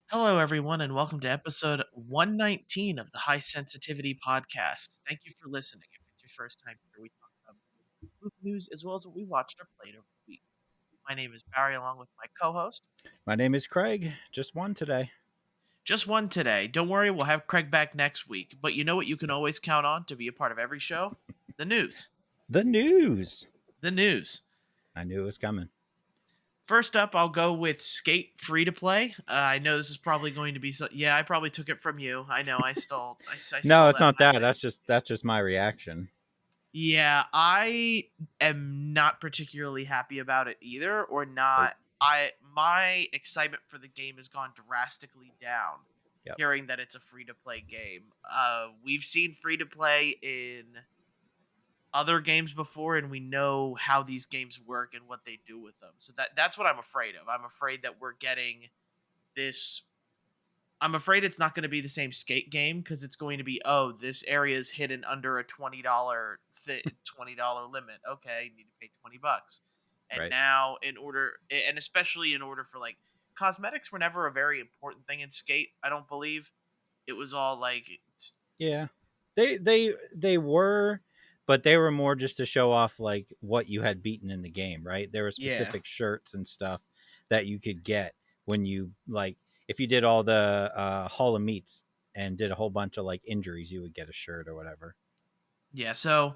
Hello, everyone, and welcome to episode 119 of the High Sensitivity Podcast. Thank you for listening. If it's your first time here, we talk about movie news as well as what we watched or played over the week. My name is Barry, along with my co host. My name is Craig. Just one today. Just one today. Don't worry, we'll have Craig back next week. But you know what you can Yep. always count on to be a part of every show? The news. The news. The news. I knew it was coming. First up, I'll go with Skate free to play. I know this is probably going to be yeah. I probably took it from you. I know I stole. I No, stole it's that not that. line. That's just my reaction. Yeah, I am not particularly happy about it either, or Nope. not. My excitement for the game has gone drastically down Yep. hearing that it's a free to play game. We've seen free to play in other games before, and we know how these games work and what they do with them. So that's what I'm afraid of. I'm afraid that we're getting this. I'm afraid it's not going to be the same skate game because it's going to be, oh, this area is hidden under a $20 limit. Okay, you need to pay $20. And Right. now and especially in order for like cosmetics were never a very important thing in skate, I don't believe. It was all like Yeah. They were, but they were more just to show off like what you had beaten in the game, right? There were yeah. specific shirts and stuff that you could get when you like if you did all the Hall of Meats and did a whole bunch of like injuries, you would get a shirt or whatever. Yeah, so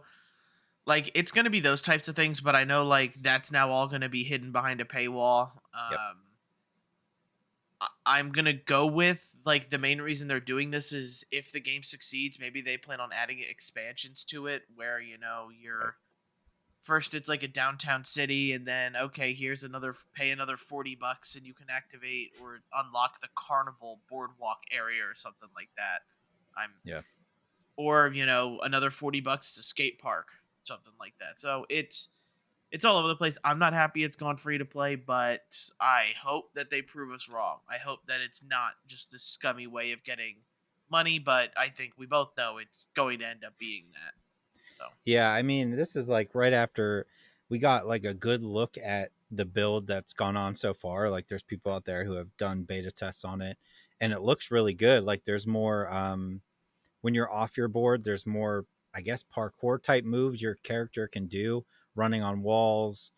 like it's going to be those types of things, but I know like that's now all going to be hidden behind a paywall. Yep. I'm gonna go with like the main reason they're doing this is if the game succeeds, maybe they plan on adding expansions to it where Right. you're first it's like a downtown city and then okay here's another pay another $40 and you can activate or unlock the carnival boardwalk area or something like that. I'm Yeah. or another $40 to skate park, something like that. So it's all over the place. I'm not happy it's gone free to play, but I hope that they prove us wrong. I hope that it's not just this scummy way of getting money, but I think we both know it's going to end up being that. So Yeah, I mean, this is like right after we got like a good look at the build that's gone on so far. Like there's people out there who have done beta tests on it and it looks really good. Like there's more when you're off your board, there's more I guess parkour type moves your character can do, running on walls,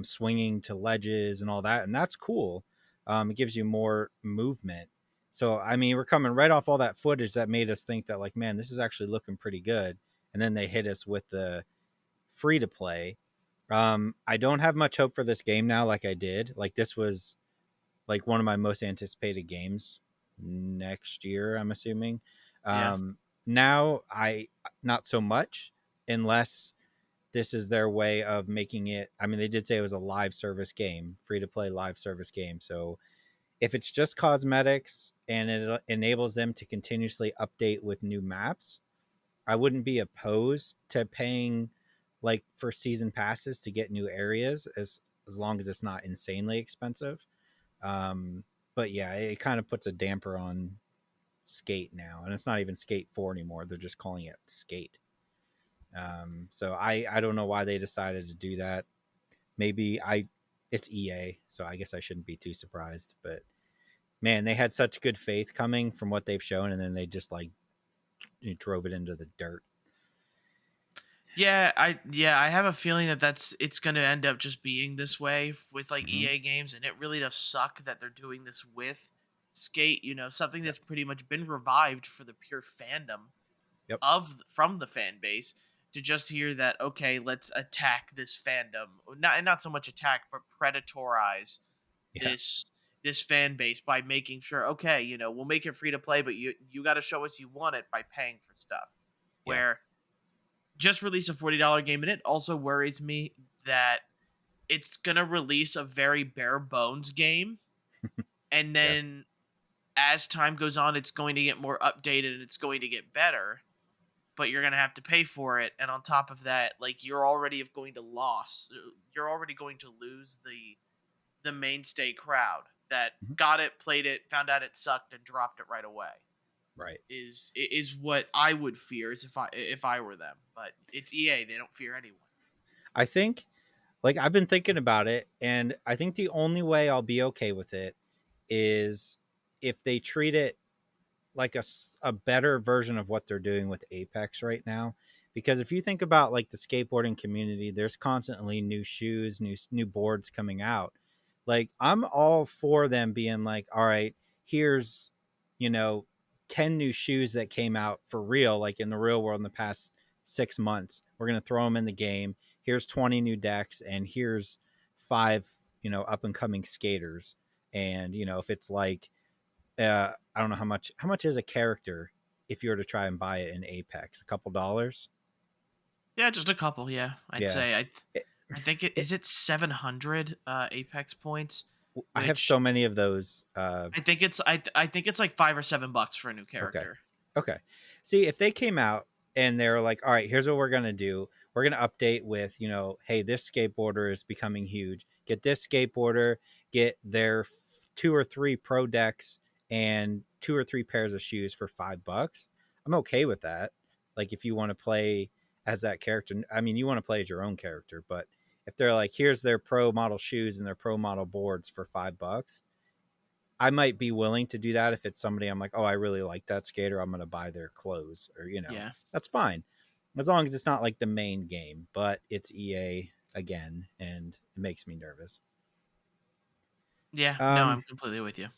swinging to ledges and all that, and that's cool. It gives you more movement. So I mean, we're coming right off all that footage that made us think that like, man, this is actually looking pretty good, and then they hit us with the free to play. I don't have much hope for this game now, like I did. Like this was like one of my most anticipated games next year. I'm assuming. yeah, Now I not so much, unless this is their way of making it. I mean, they did say it was a live service game, free to play live service game. So if it's just cosmetics and it enables them to continuously update with new maps, I wouldn't be opposed to paying like for season passes to get new areas as long as it's not insanely expensive. Um, but yeah, it kind of puts a damper on Skate now, and it's not even Skate 4 anymore. They're just calling it Skate. So I don't know why they decided to do that. Maybe it's EA, so I guess I shouldn't be too surprised. But man, they had such good faith coming from what they've shown, and then they just like drove it into the dirt. I have a feeling that it's going to end up just being this way with like Mm-hmm. EA games, and it really does suck that they're doing this with Skate. Something Yep. that's pretty much been revived for the pure fandom Yep. of from the fan base to just hear that okay let's attack this fandom, not so much attack but predatorize Yeah. this this fan base by making sure okay we'll make it free to play but you got to show us you want it by paying for stuff Yeah. where just release a $40 game and it also worries me that it's gonna release a very bare bones game and Yeah. then as time goes on it's going to get more updated and it's going to get better but you're gonna have to pay for it. And on top of that, like you're already going to lose the mainstay crowd that Mhm. got it, played it, found out it sucked, and dropped it right away. Right. Is what I would fear is if I were them. But it's EA; they don't fear anyone. I think Like I've been thinking about it, and I think the only way I'll be okay with it is if they treat it like a better version of what they're doing with Apex right now. Because if you think about like the skateboarding community, there's constantly new shoes, new boards coming out. Like I'm all for them being like, all right, here's, you know, 10 new shoes that came out for real, like in the real world in the past 6 months. We're going to throw them in the game. Here's 20 new decks, and here's five, up and coming skaters. And, if it's like, I don't know how much is a character if you were to try and buy it in Apex, a couple dollars. Yeah, just a couple. Yeah, I'd Yeah. say It, I think it it, is it 700 Apex points, I have which so many of those. I think it's like $5 or $7 for a new Okay. character. Okay. See, if they came out and they're like, all right, here's what we're going to do. We're going to update with, hey, this skateboarder is becoming huge. Get this skateboarder, get their two or three pro decks and two or three pairs of shoes for $5. I'm okay with that. Like, if you want to play as that character, I mean, you want to play as your own character, but if they're like, here's their pro model shoes and their pro model boards for $5, I might be willing to do that if it's somebody I'm like, oh, I really like that skater. I'm going to buy their clothes, or, Yeah. that's fine. As long as it's not like the main game, but it's EA again, and it makes me nervous. Yeah, no, Um, I'm completely with you.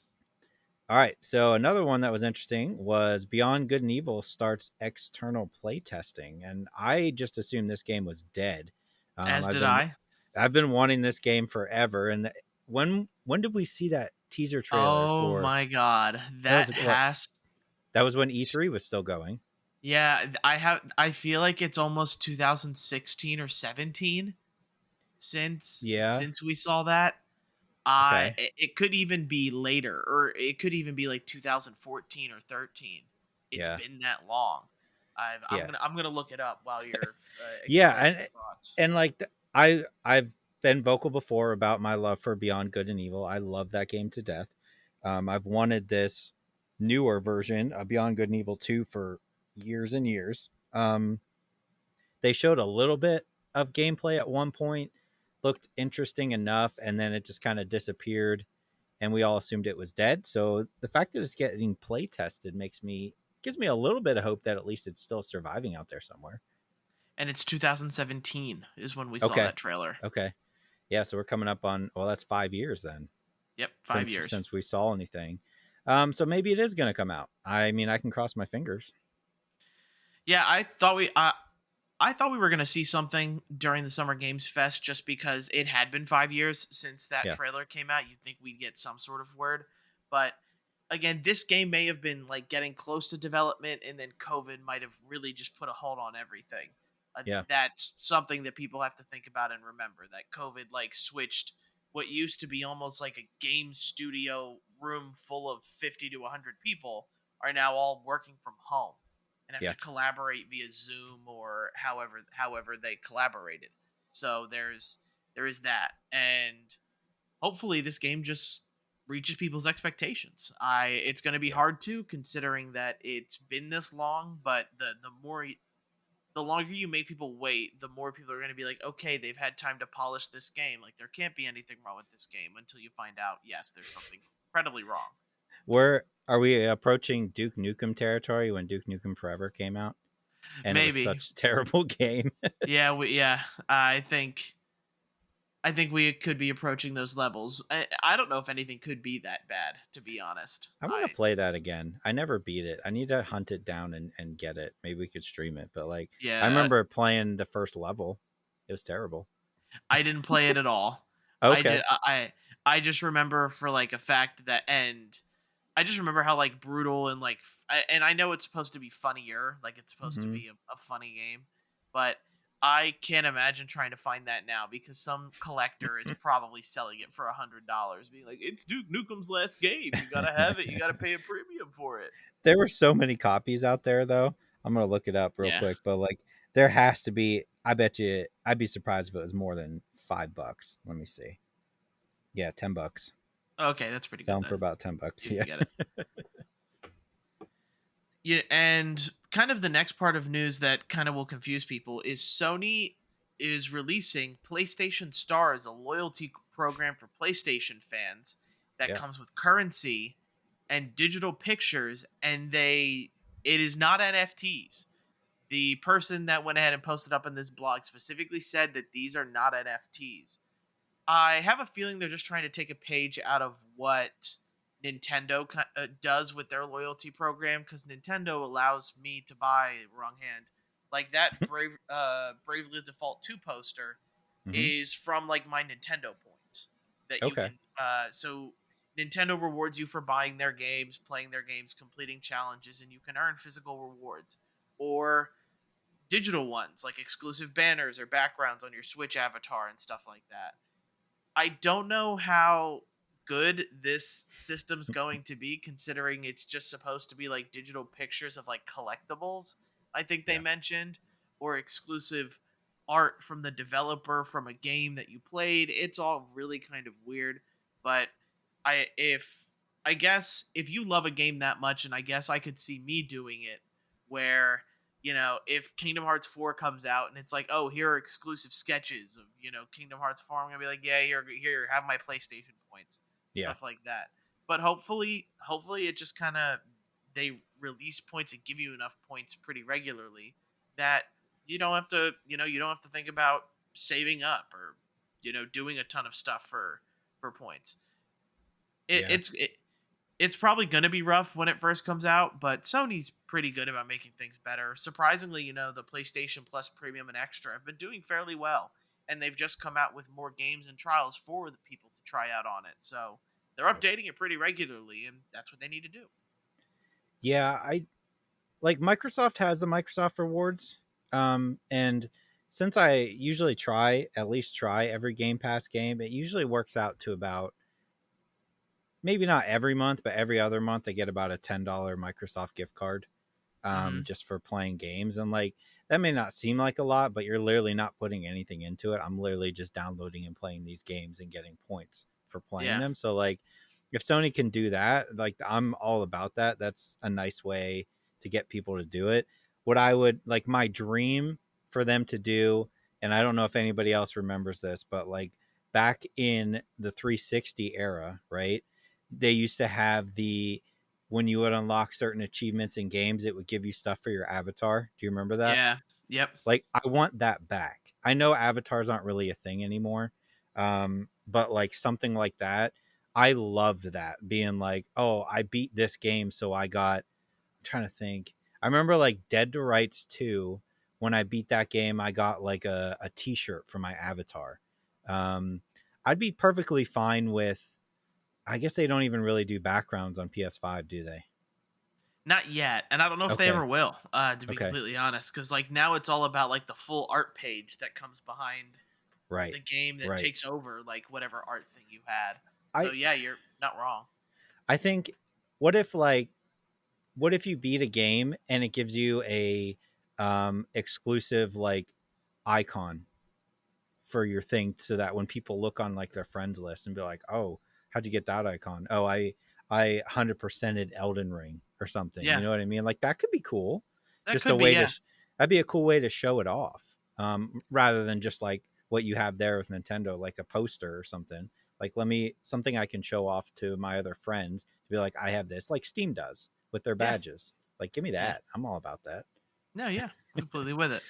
all right. So another one that was interesting was Beyond Good and Evil starts external playtesting, and I just assumed this game was dead. As I've did been I. I've been wanting this game forever, and when did we see that teaser trailer Oh for? my god. That was That what has that was when E3 was still going. Yeah, I feel like it's almost 2016 or 17 Yeah. since we saw that. Okay. It could even be later, or it could even be like 2014 or 13. It's Yeah. been that long. Yeah. I'm gonna look it up while you're Yeah. expressing And your thoughts. and like I've been vocal before about my love for Beyond Good and Evil. I love that game to death. I've wanted this newer version of Beyond Good and Evil 2 for years and years. They showed a little bit of gameplay at one point, looked interesting enough, and then it just kind of disappeared, and we all assumed it was dead. So the fact that it's getting play tested gives me a little bit of hope that at least it's still surviving out there somewhere. And it's 2017 is when we saw Okay. that trailer. Okay. Yeah, so we're coming up on, well, that's 5 years then Yep, five since years. since we saw anything. So maybe it is going to come out. I mean, I can cross my fingers. Yeah, I thought we were going to see something during the Summer Games Fest just because it had been 5 years since that Yeah. trailer came out. You'd think we'd get some sort of word. But again, this game may have been like getting close to development, and then COVID might have really just put a hold on everything. Yeah. That's something that people have to think about and remember, that COVID like switched what used to be almost like a game studio room full of 50 to 100 people are now all working from home and have Yeah. to collaborate via Zoom or however they collaborated. So there is that, and hopefully this game just reaches people's expectations. It's going to be Yeah. hard to, considering that it's been this long, but the longer you make people wait, the more people are going to be like, okay, they've had time to polish this game. Like there can't be anything wrong with this game until you find out, yes, there's something incredibly wrong. Where are we approaching Duke Nukem territory when Duke Nukem Forever came out? And it was Maybe, such a terrible game. yeah, yeah. I think we could be approaching those levels. I don't know if anything could be that bad, to be honest. I want to play that again. I never beat it. I need to hunt it down and get it. Maybe we could stream it. But like, I Yeah, remember playing the first level. It was terrible. I didn't play it at all. I Okay. did. I just remember for like a fact that end. I just remember how like brutal and like, and I know it's supposed to be funnier, like it's supposed to Hmm. be a funny game, but I can't imagine trying to find that now because some collector is probably selling it for $100, being like, "It's Duke Nukem's last game. You gotta have it. You gotta pay a premium for it." There were so many copies out there, though. I'm gonna look it up real Yeah. quick. But like, there has to be. I bet you. I'd be surprised if it was more than $5. Let me see. Yeah, $10. Okay, that's pretty Sell good them for then. about $10. You Yeah. can get it. Yeah, and kind of the next part of news that kind of will confuse people is Sony. is releasing PlayStation Stars, a loyalty program for PlayStation fans that Yeah. comes with currency and digital pictures, and it is not NFTs. The person that went ahead and posted up in this blog specifically said that these are not NFTs. I have a feeling they're just trying to take a page out of what Nintendo does with their loyalty program, because Nintendo allows me to buy wrong hand like that Bravely Default 2 poster Hmm. is from like my Nintendo points that you Okay. can so Nintendo rewards you for buying their games, playing their games, completing challenges, and you can earn physical rewards or digital ones like exclusive banners or backgrounds on your Switch avatar and stuff like that. I don't know how good this system's going to be, considering it's just supposed to be like digital pictures of like collectibles, I think they Yeah. mentioned, or exclusive art from the developer from a game that you played. It's all really kind of weird, but if I guess if you love a game that much, and I guess I could see me doing it, where if Kingdom Hearts 4 comes out and it's like, oh, here are exclusive sketches of, Kingdom Hearts 4, I'm gonna be like, yeah, here, have my PlayStation points, Yeah. stuff like that. But hopefully it just kind of they release points and give you enough points pretty regularly that you don't have to think about saving up or doing a ton of stuff for points. It, Yeah. it's it, it's probably going to be rough when it first comes out, but Sony's pretty good about making things better. Surprisingly, the PlayStation Plus Premium and Extra have been doing fairly well, and they've just come out with more games and trials for the people to try out on it. So they're Yep. updating it pretty regularly, and that's what they need to do. Yeah. I like Microsoft has the Microsoft rewards. And since I usually at least try every Game Pass game, it usually works out to about maybe not every month, but every other month I get about a $10 Microsoft gift card, Hmm. just for playing games. And like that may not seem like a lot, but you're literally not putting anything into it. I'm literally just downloading and playing these games and getting points for playing Yeah, them. So like if Sony can do that, like I'm all about that. That's a nice way to get people to do it. What I would like my dream for them to do, and I don't know if anybody else remembers this, but like back in the 360 era, right? They used to have the when you would unlock certain achievements in games, it would give you stuff for your avatar. Do you remember that? yeah, yep. Like, I want that back. I know avatars aren't really a thing anymore, but like something like that, I loved that being like, oh, I beat this game, so I got. I'm trying to think. I remember like Dead to Rights 2. When I beat that game, I got like a T-shirt for my avatar. Um, I'd be perfectly fine with. I guess they don't even really do backgrounds on PS5, do they? Not yet, and I don't know if they Okay. ever will. To be Okay. completely honest, because like now it's all about like the full art page that comes behind Right. the game that Right. takes over like whatever art thing you had. So I yeah, you're not wrong. I think what if like what if you beat a game and it gives you a exclusive like icon for your thing so that when people look on like their friends list and be like, "Oh, how'd you get that icon?" "Oh, I 100%ed Elden Ring or something." You Yeah, know what I mean? Like that could be cool. that Just a could be. way to Yeah, that'd be a cool way to show it off. Rather than just like what you have there with Nintendo like a poster or something. Like let me something I can show off to my other friends to be like I have this like Steam does with their yeah, badges. Like give me yeah. that. I'm all about that. No, yeah, I'm completely with it.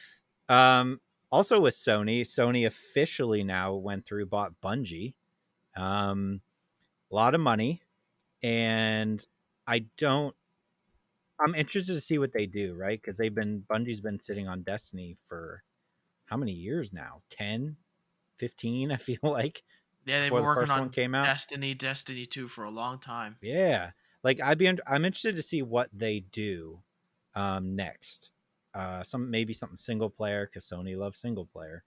Um, also with Sony, Sony officially now went through bought Bungie. A lot of money, and I don't. I'm interested to see what they do, right? Because Bungie's been sitting on Destiny for how many years now? 10, 15, I feel like, Yeah, they've before been the working first one on came out. Destiny 2 for a long time. Yeah, like I'm interested to see what they do next. Some maybe something single player because Sony loves single player.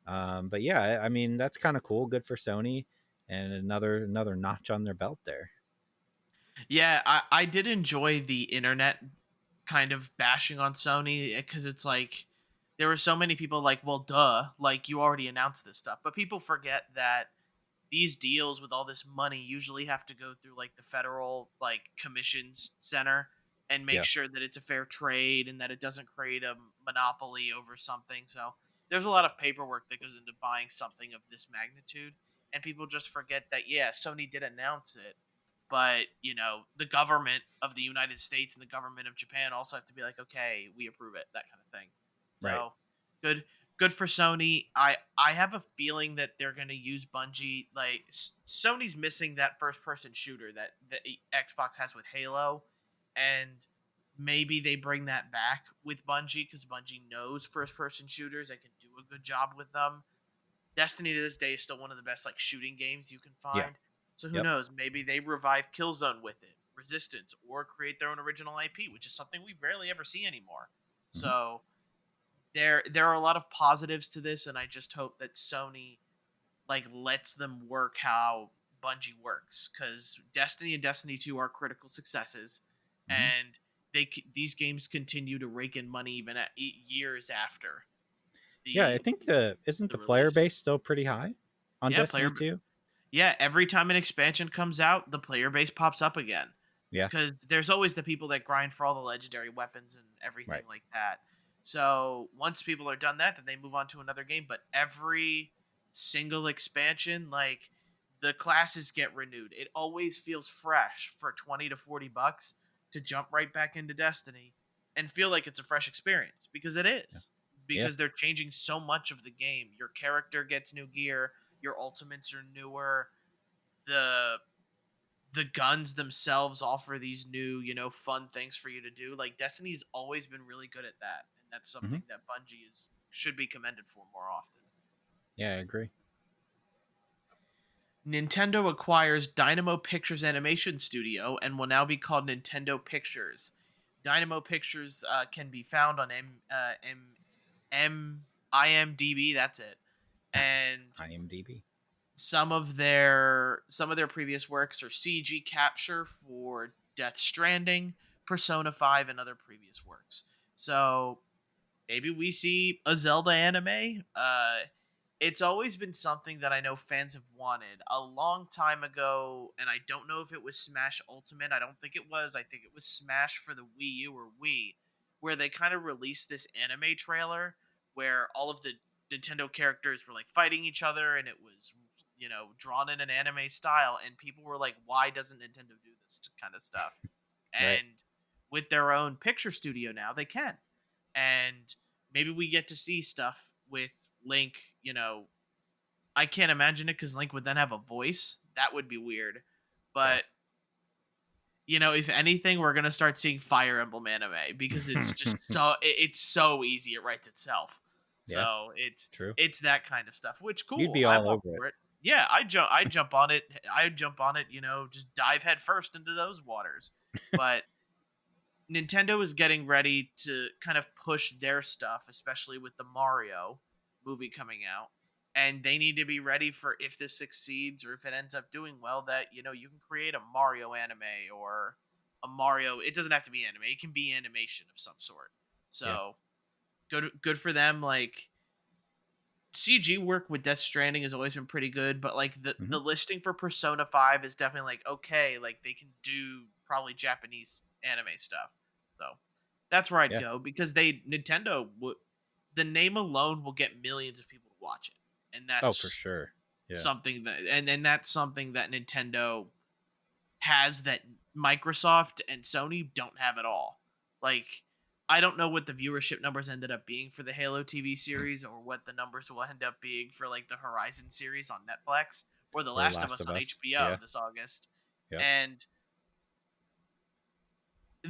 But yeah, I mean that's kind of cool. Good for Sony, and another notch on their belt there. Yeah, I did enjoy the internet kind of bashing on Sony because it's like there were so many people like, well, duh, like you already announced this stuff, but people forget that these deals with all this money usually have to go through like the federal like commissions center and make Yeah, sure that it's a fair trade and that it doesn't create a monopoly over something. So there's a lot of paperwork that goes into buying something of this magnitude, and people just forget that yeah, Sony did announce it, but the government of the United States and the government of Japan also have to be like, okay, we approve it, that kind of thing. Right. So good, good for Sony. I have a feeling that they're going to use Bungie. Like Sony's missing that first person shooter that the Xbox has with Halo, and maybe they bring that back with Bungie because Bungie knows first person shooters and can do a good job with them. Destiny to this day is still one of the best like shooting games you can Yeah. find. So who Yep. knows? Maybe they revive Killzone with it, Resistance, or create their own original IP, which is something we rarely ever see anymore. Hmm. So there are a lot of positives to this, and I just hope that Sony like lets them work how Bungie works, because Destiny and Destiny 2 are critical successes, Hmm. and these games continue to rake in money even at years after Yeah, I the think isn't the the player release. base still pretty high on Yeah, Destiny 2? yeah, every time an expansion comes out, the player base pops up again. Yeah. Because there's always the people that grind for all the legendary weapons and everything Right. like that. So once people are done that, then they move on to another game. But every single expansion, like the classes get renewed. It always feels fresh for 20 to $40 to jump right back into Destiny and feel like it's a fresh experience, because it Yeah. is. Yeah. Because they're changing so much of the game. Your character gets new gear, your ultimates are newer, the the guns themselves offer these new, fun things for you to do. Like Destiny's always been really good at that, and that's Hmm. something that Bungie is should be commended for more often. Yeah, I agree. Nintendo acquires Dynamo Pictures Animation Studio and will now be called Nintendo Pictures. Dynamo Pictures can be found on IMDb. That's it, and IMDb. some of their previous works are CG capture for Death Stranding, Persona 5, and other previous works. So maybe we see a Zelda anime. It's always been something that I know fans have wanted a long time ago, and I don't know if it was Smash Ultimate. I don't think it was. I think it was Smash for the Wii U or Wii, where they kind of released this anime trailer where all of the Nintendo characters were like fighting each other, and it was drawn in an anime style, and people were like, "Why doesn't Nintendo do this kind of stuff?" Right. And with their own picture studio now, they can, and maybe we get to see stuff with Link. I can't imagine it because Link would then have a voice. That would be weird. Yeah. But if anything, we're gonna start seeing Fire Emblem anime because it's just it's so easy. It writes itself. Yeah. So it's True. it's that kind of stuff. Which You'd cool. be I'm all all over it. for it. Yeah, I jump on it. I jump on it. Just dive head first into those waters. But Nintendo is getting ready to kind of push their stuff, especially with the Mario movie coming out. And they need to be ready for, if this succeeds or if it ends up doing well, that you can create a Mario anime or a Mario. It doesn't have to be anime; it can be animation of some sort. Yeah. So good for them. Like CG work with Death Stranding has always been pretty good, but like the Hmm. the listing for Persona 5 is definitely like, okay, like they can do probably Japanese anime stuff. So that's where I'd Yeah. go, because Nintendo would, the name alone will get millions of people to watch it. And Oh, for that's sure. Yeah. something that and that's something that Nintendo has that Microsoft and Sony don't have at all. Like, I don't know what the viewership numbers ended up being for the Halo TV series, or what the numbers will end up being for like the Horizon series on Netflix, or The Or Last of Last Us of on Us. HBO Yeah. this August. Yep. And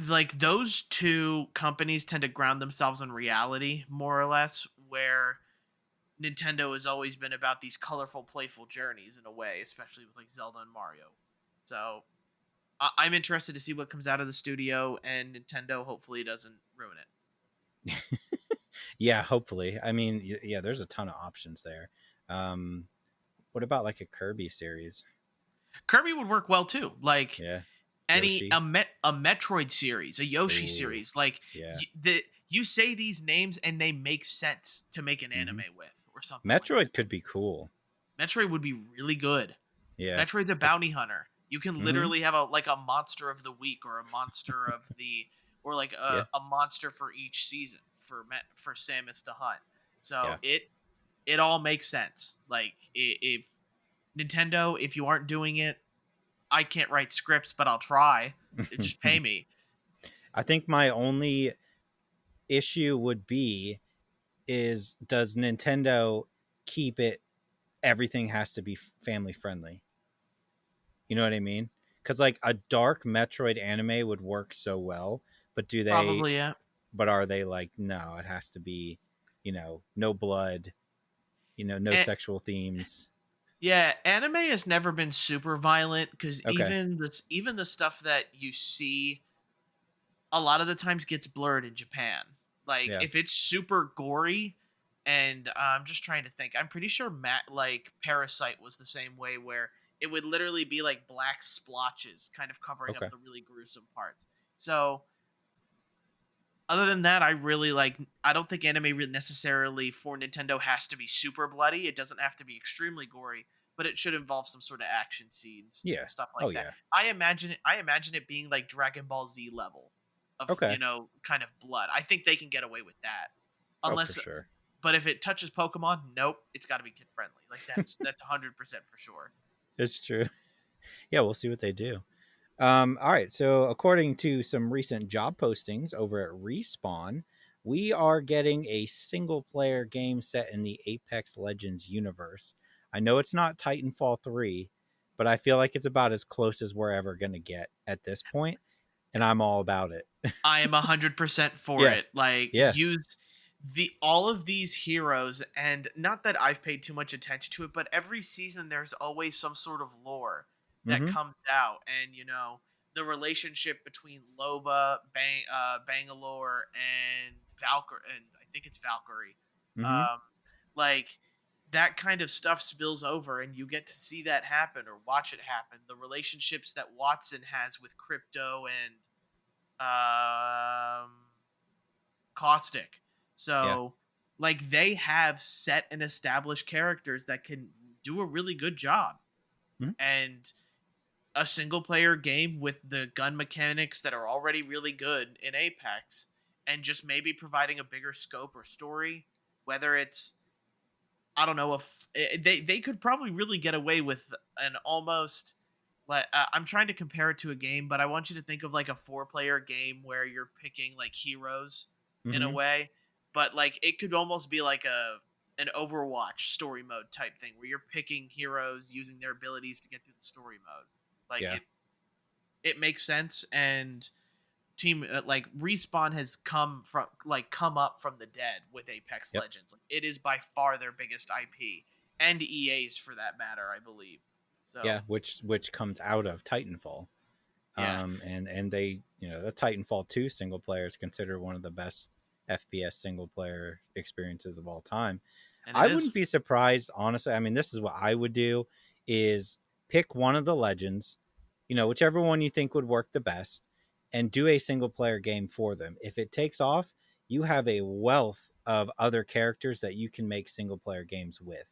like those two companies tend to ground themselves in reality more or less, where Nintendo has always been about these colorful, playful journeys in a way, especially with like Zelda and Mario. So I'm interested to see what comes out of the studio, and Nintendo hopefully doesn't ruin it. Yeah, hopefully. I mean, yeah, there's a ton of options there. What about like a Kirby series? Kirby would work well too. Like Yeah. any Yoshi. a Metroid series, a Yoshi Ooh. series. Like Yeah. you say these names and they make sense to make an Hmm. anime with, or something like Metroid that. could be cool. Metroid would be really good. Yeah. Metroid's a bounty hunter. You can Hmm. literally have a monster of the week, or a monster of the, or like Yeah. a monster for each season for Samus to hunt. So Yeah. it all makes sense. Like if Nintendo, if you aren't doing it, I can't write scripts, but I'll try. Just pay me. I think my only issue would be is does Nintendo keep it everything has to be family friendly? You know what I mean? Cuz like a dark Metroid anime would work so well, but do they Probably, yeah. but are they like no, it has to be, no blood, no And, sexual themes. yeah, anime has never been super violent because Okay. even the stuff that you see a lot of the times gets blurred in Japan. Like Yeah. if it's super gory, and I'm just trying to think. I'm pretty sure like Parasite was the same way, where it would literally be like black splotches, kind of covering up Okay. the really gruesome parts. So other than that, I really like. I don't think anime really necessarily for Nintendo has to be super bloody. It doesn't have to be extremely gory, but it should involve some sort of action scenes and Yeah. stuff Oh like that. yeah. I imagine it being like Dragon Ball Z level of Okay. kind of blood. I think they can get away with that, Oh, for unless. sure. But if it touches Pokemon, nope, it's got to be kid friendly. Like that's 100% for sure. It's true. Yeah, we'll see what they do. All right. So, according to some recent job postings over at Respawn, we are getting a single player game set in the Apex Legends universe. I know it's not Titanfall 3, but I feel like it's about as close as we're ever going to get at this point, and I'm all about it. I am 100% for Yeah. it. Like Yeah. use the all of these heroes, and not that I've paid too much attention to it, but every season there's always some sort of lore that Mm-hmm. comes out, and the relationship between Loba, Bangalore, and Valkyrie, and I think it's Valkyrie. Mm-hmm. Um, like that kind of stuff spills over, and you get to see that happen or watch it happen. The relationships that Watson has with Crypto and um Caustic. Yeah. So like they have set and established characters that can do a really good job. Mm-hmm. And a single player game with the gun mechanics that are already really good in Apex, and just maybe providing a bigger scope or story, whether it's I don't know if they could probably really get away with an almost like I'm trying to compare it to a game, but I want you to think of like a four-player game where you're picking like heroes in a Mm-hmm. way, but like it could almost be like an Overwatch story mode type thing where you're picking heroes using their abilities to get through the story mode. Like Yeah. it makes sense, and team like Respawn has come up from the dead with Apex Yep. Legends. Like, it is by far their biggest IP, and EA's for that matter, I believe. Yeah. So Which comes out of Titanfall. yeah, And they, the Titanfall 2 single player is considered one of the best FPS single player experiences of all time. and it I is. wouldn't be surprised, honestly. I mean, this is what I would do is pick one of the legends, whichever one you think would work the best, and do a single player game for them. If it takes off, you have a wealth of other characters that you can make single player games with.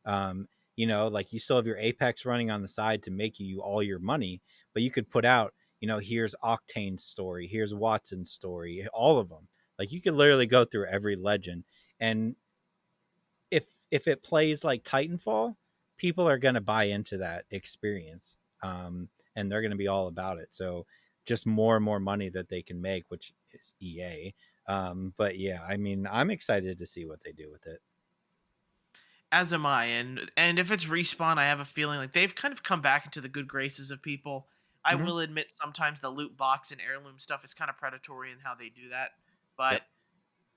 Like you still have your Apex running on the side to make you all your money, but you could put out, here's Octane's story, here's Watson's story, all of them. Like you could literally go through every legend, and if it plays like Titanfall, people are going to buy into that experience, and they're going to be all about it. So just more and more money that they can make, which is EA. But yeah, I mean, I'm excited to see what they do with it. As am I, and if it's Respawn, I have a feeling like they've kind of come back into the good graces of people. I Mm-hmm. will admit sometimes the loot box and heirloom stuff is kind of predatory in how they do that, but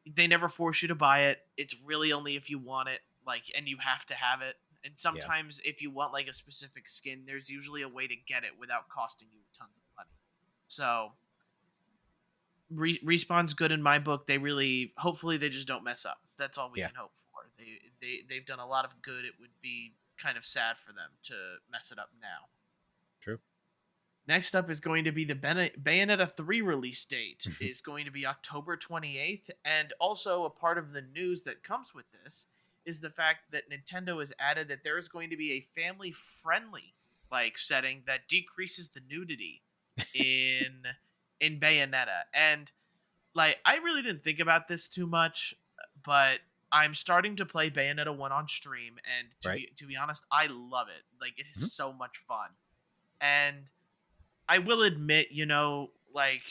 Yep. they never force you to buy it. It's really only if you want it, like, and you have to have it. And Yeah. sometimes if you want like a specific skin, there's usually a way to get it without costing you tons of money. So Respawn's good in my book. They really, hopefully, they just don't mess up. That's all we Yeah. can hope for. They've done a lot of good. It would be kind of sad for them to mess it up now. True. Next up is going to be the Bayonetta 3 release date is going to be October 28th, and also a part of the news that comes with this is the fact that Nintendo has added that there is going to be a family friendly like setting that decreases the nudity in Bayonetta. And like I really didn't think about this too much, but I'm starting to play Bayonetta 1 on stream, and Right. to be honest, I love it. Like, it is Mhm. so much fun. And I will admit, like,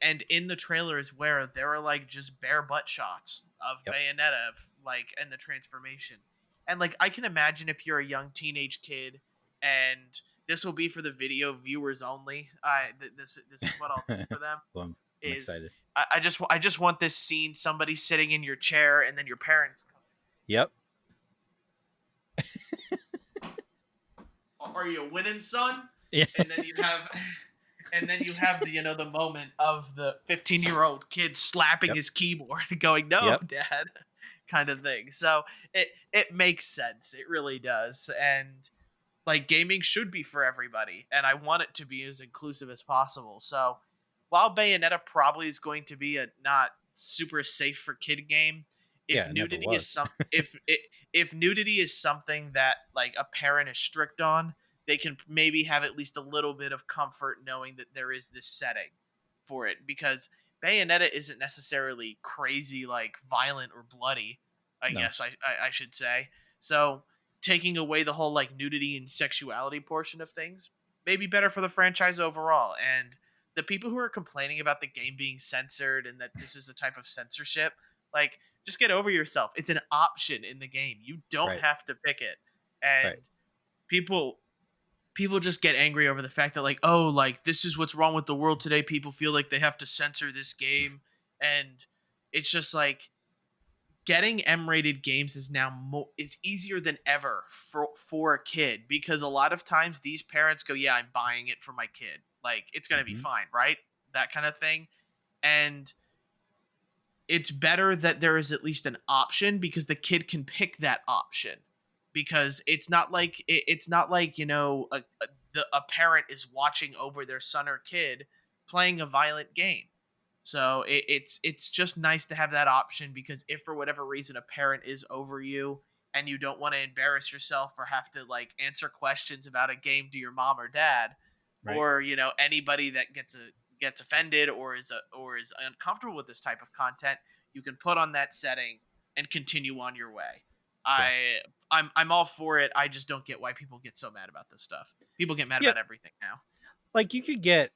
and in the trailer is where there are like just bare butt shots of Yep. Bayonetta, like, and the transformation. And like, I can imagine if you're a young teenage kid, and this will be for the video viewers only. This is what I'll do for them. Well, I'm Is excited. I just want this scene: somebody sitting in your chair, and then your parents come. Yep. Are you winning, son? Yeah. And then you have and then you have the the moment of the 15-year-old kid slapping Yep. his keyboard going, "No, Yep. dad," kind of thing. So it makes sense. It really does. And like, gaming should be for everybody, and I want it to be as inclusive as possible. So while Bayonetta probably is going to be a not super safe for kid game, Yeah. It never was. if nudity is something that like a parent is strict on, they can maybe have at least a little bit of comfort knowing that there is this setting for it, because Bayonetta isn't necessarily crazy, like violent or bloody. I No. guess I should say. So taking away the whole like nudity and sexuality portion of things may be better for the franchise overall. And the people who are complaining about the game being censored and that this is a type of censorship, like, just get over yourself. It's an option in the game. You don't Right. have to pick it. And Right. people people just get angry over the fact that, like, oh, like, this is what's wrong with the world today. People feel like they have to censor this game. And it's just like, getting M-rated games is now is easier than ever for a kid, because a lot of times these parents go, "Yeah, I'm buying it for my kid. Like, it's gonna be Hmm. fine, right?" That kind of thing. And it's better that there is at least an option, because the kid can pick that option, because it's not like a parent is watching over their son or kid playing a violent game. So it's just nice to have that option, because if for whatever reason a parent is over you and you don't want to embarrass yourself or have to like answer questions about a game to your mom or dad, Right. or anybody that gets offended or is uncomfortable with this type of content, you can put on that setting and continue on your way. Yeah. I'm all for it. I just don't get why people get so mad about this stuff. People get mad Yeah. about everything now. Like, you could get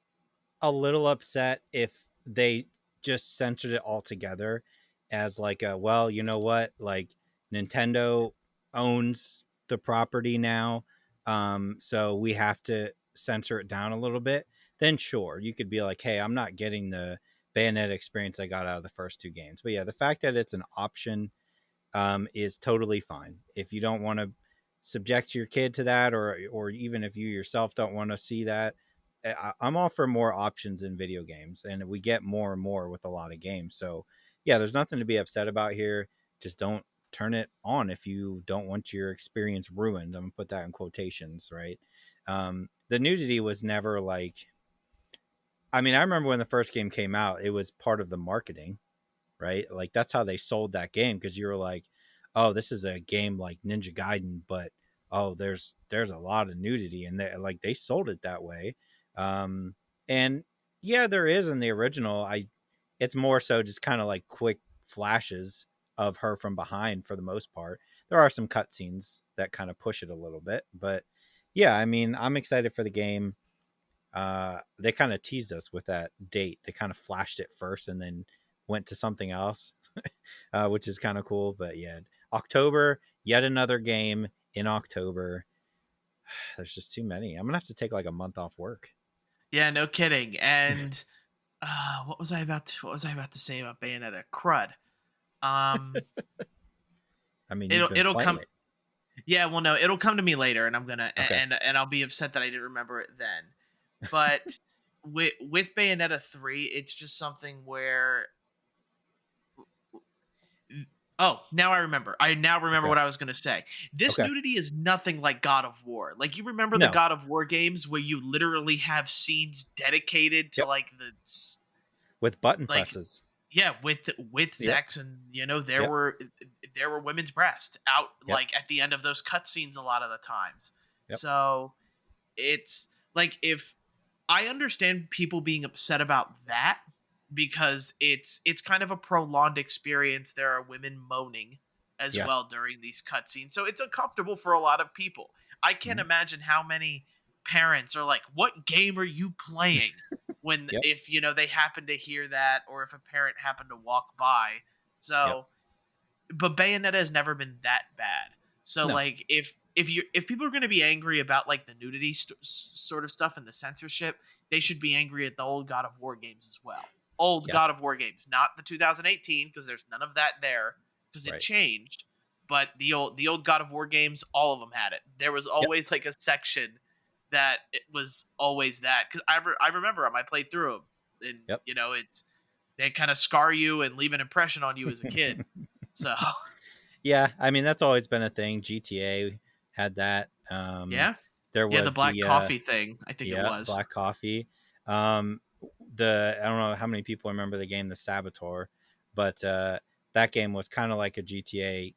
a little upset if they just censored it altogether as like a, well, you know what, like, Nintendo owns the property now, so we have to censor it down a little bit. Then sure, you could be like, hey, I'm not getting the Bayonetta experience I got out of the first two games. But yeah, the fact that it's an option, is totally fine. If you don't want to subject your kid to that, or even if you yourself don't want to see that, I'm all for more options in video games, and we get more and more with a lot of games. So yeah, there's nothing to be upset about here. Just don't turn it on if you don't want your experience ruined. I'm gonna put that in quotations, right? The nudity was never like. I mean, I remember when the first game came out, it was part of the marketing, right? Like, that's how they sold that game, because you were like, "Oh, this is a game like Ninja Gaiden, but oh, there's a lot of nudity," and they sold it that way. Um, and yeah, there is in the original. It's more so just kind of like quick flashes of her from behind for the most part. There are some cutscenes that kind of push it a little bit, but yeah, I mean, I'm excited for the game. They kind of teased us with that date. They kind of flashed it first and then went to something else, which is kind of cool. But yeah, October, yet another game in October. There's just too many. I'm gonna have to take like a month off work. Yeah, no kidding. And what was I about to say about Bayonetta? Crud. Um, I mean, you've been it'll playing come. it. Yeah, well, no, it'll come to me later, and I'm gonna Okay. and I'll be upset that I didn't remember it then. But with Bayonetta 3, it's just something where, oh, now I remember. I now remember Okay. what I was gonna say. This Okay. nudity is nothing like God of War. Like, you remember the No. God of War games where you literally have scenes dedicated to Yep. like With button like presses. yeah, with Yep. sex, and there Yep. were women's breasts out Yep. like at the end of those cutscenes a lot of the times. Yep. So it's like, if I understand people being upset about that, because it's kind of a prolonged experience. There are women moaning as Yeah. well during these cutscenes. So it's uncomfortable for a lot of people. I can't Mhm. imagine how many parents are like, "What game are you playing?" when Yep. if they happen to hear that, or if a parent happened to walk by. Yep. So but Bayonetta has never been that bad. So No. like if people are going to be angry about like the nudity sort of stuff and the censorship, they should be angry at the old God of War games as well. Old Yeah. God of War games, not the 2018 because there's none of that there because it Right. changed. But the old God of War games, all of them had it. There was Yep. always like a section that it was always that because I remember them. I played through them, and Yep. they kind of scar you and leave an impression on you as a kid. So Yeah, I mean that's always been a thing. GTA had that. yeah. There Yeah, the was black the coffee thing, I think it yeah, was. black coffee. Um, the I don't know how many people remember the game The Saboteur, but that game was kind of like a GTA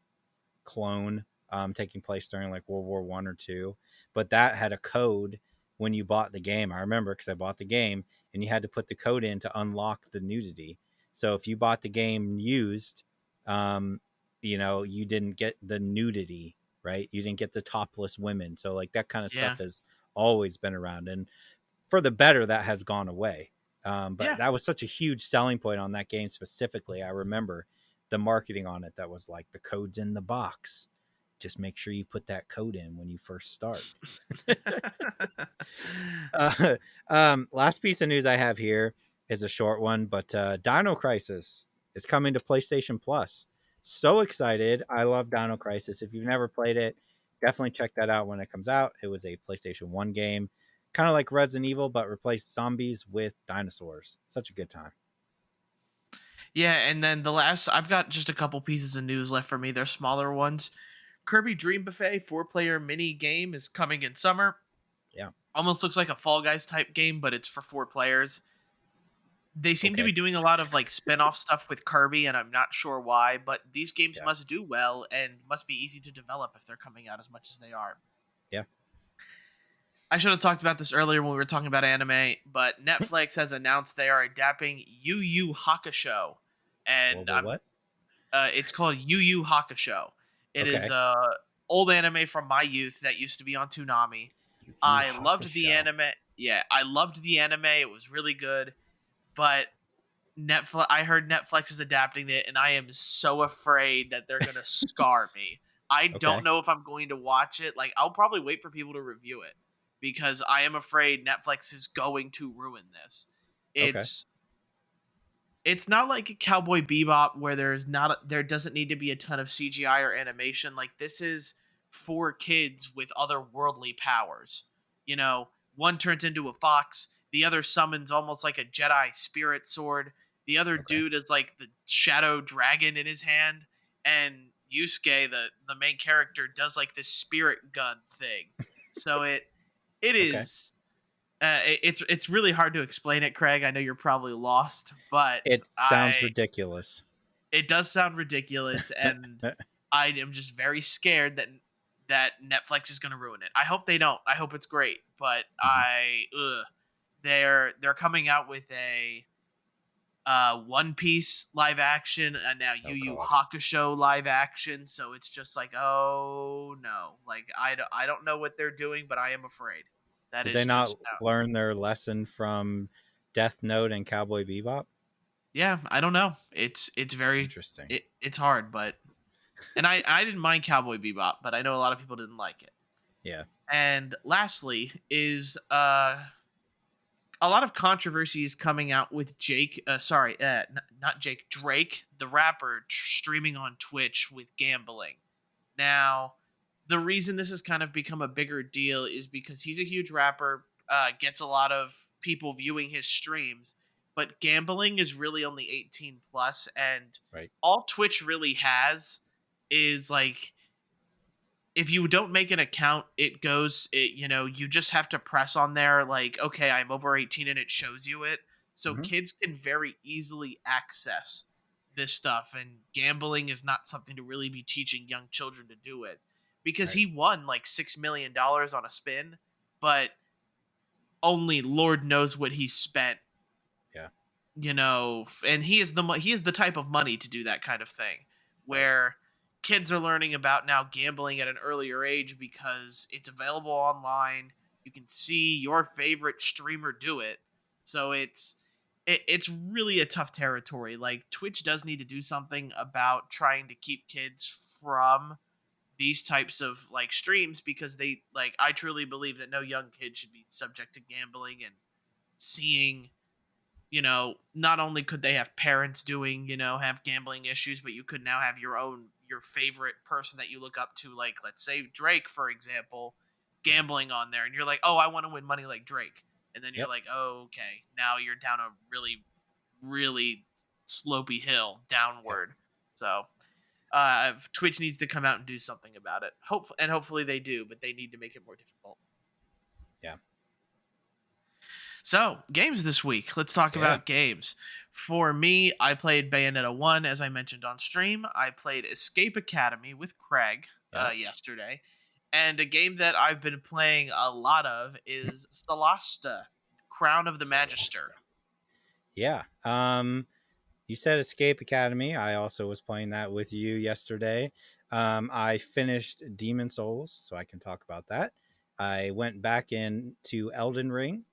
clone, taking place during like World War I or two. But that had a code when you bought the game. I remember because I bought the game, and you had to put the code in to unlock the nudity. So if you bought the game used, um, you didn't get the nudity, right? You didn't get the topless women. So like that kind of Yeah. stuff has always been around, and for the better, that has gone away. But Yeah. that was such a huge selling point on that game specifically. I remember the marketing on it that was like the code's in the box. Just make sure you put that code in when you first start. uh, Last piece of news I have here is a short one, but Dino Crisis is coming to PlayStation Plus. So excited. I love Dino Crisis. If you've never played it, definitely check that out when it comes out. It was a PlayStation 1 game, kind of like Resident Evil, but replaced zombies with dinosaurs. Such a good time. Yeah, and then I've got just a couple pieces of news left for me. They're smaller ones. Kirby Dream Buffet 4-player mini game is coming in summer. Yeah. Almost looks like a Fall Guys type game, but it's for 4 players. They seem to Okay. be doing a lot of like spin-off stuff with Kirby, and I'm not sure why, but these games Yeah. must do well and must be easy to develop if they're coming out as much as they are. Yeah. I should have talked about this earlier when we were talking about anime, but Netflix has announced they are adapting Yu Yu Hakusho, and What? it's called Yu Yu Hakusho. It is Okay. old anime from my youth that used to be on Toonami. Yu Yu I loved the Hakusho. anime. Yeah, I loved the anime. It was really good, but Netflix. I heard Netflix is adapting it, and I am so afraid that they're gonna scar me. I don't Okay. know if I'm going to watch it. Like, I'll probably wait for people to review it because I am afraid Netflix is going to ruin this. Okay. It's not like a Cowboy Bebop where there doesn't need to be a ton of CGI or animation. Like, this is for kids with otherworldly powers. One turns into a fox, the other summons almost like a Jedi spirit sword. The other Okay. dude is like the shadow dragon in his hand, and Yusuke, the main character, does like this spirit gun thing. So it Okay. is it's really hard to explain it, Craig. I know you're probably lost, but It sounds I ridiculous. it does sound ridiculous, and I am just very scared that Netflix is going to ruin it. I hope they don't. I hope it's great, but Mhm. they're coming out with a One Piece live action and now Oh Yu Yu God. Hakusho live action. So it's just like, oh no, like I don't know what they're doing, but I am afraid. That Did is they not just learn their lesson from Death Note and Cowboy Bebop? yeah. I don't know. It's very Interesting. it's hard, but and I didn't mind Cowboy Bebop, but I know a lot of people didn't like it. Yeah. And lastly is a lot of controversy is coming out with Jake. Not Jake. Drake, the rapper, streaming on Twitch with gambling. Now, the reason this has kind of become a bigger deal is because he's a huge rapper, gets a lot of people viewing his streams, but gambling is really only 18 plus, and Right. all Twitch really has is like if you don't make an account, you just have to press on there like, okay, I'm over 18 and it shows you it. So Hmm. kids can very easily access this stuff, and gambling is not something to really be teaching young children to do it because Right. he won like $6 million on a spin, but only Lord knows what he spent, Yeah. and he is the type of money to do that kind of thing Right. where kids are learning about now gambling at an earlier age because it's available online. You can see your favorite streamer do it. So it's really a tough territory. Like Twitch does need to do something about trying to keep kids from these types of like streams because they like I truly believe that no young kid should be subject to gambling and seeing, not only could they have parents doing, have gambling issues, but you could now have your favorite person that you look up to, like let's say Drake, for example, Yeah. gambling on there, and you're like, oh, I want to win money like Drake, and then you're Yep. like, oh, okay, now you're down a really, really slopey hill Yep. downward. So Twitch needs to come out and do something about it. Hopefully they do, but they need to make it more difficult. Yeah. So, games this week. Let's talk Yeah. about games. For me, I played Bayonetta 1, as I mentioned on stream. I played Escape Academy with Craig Yep. yesterday. And a game that I've been playing a lot of is Solasta, Crown of the Magister. Solasta. Yeah. You said Escape Academy. I also was playing that with you yesterday. I finished Demon Souls, so I can talk about that. I went back into Elden Ring,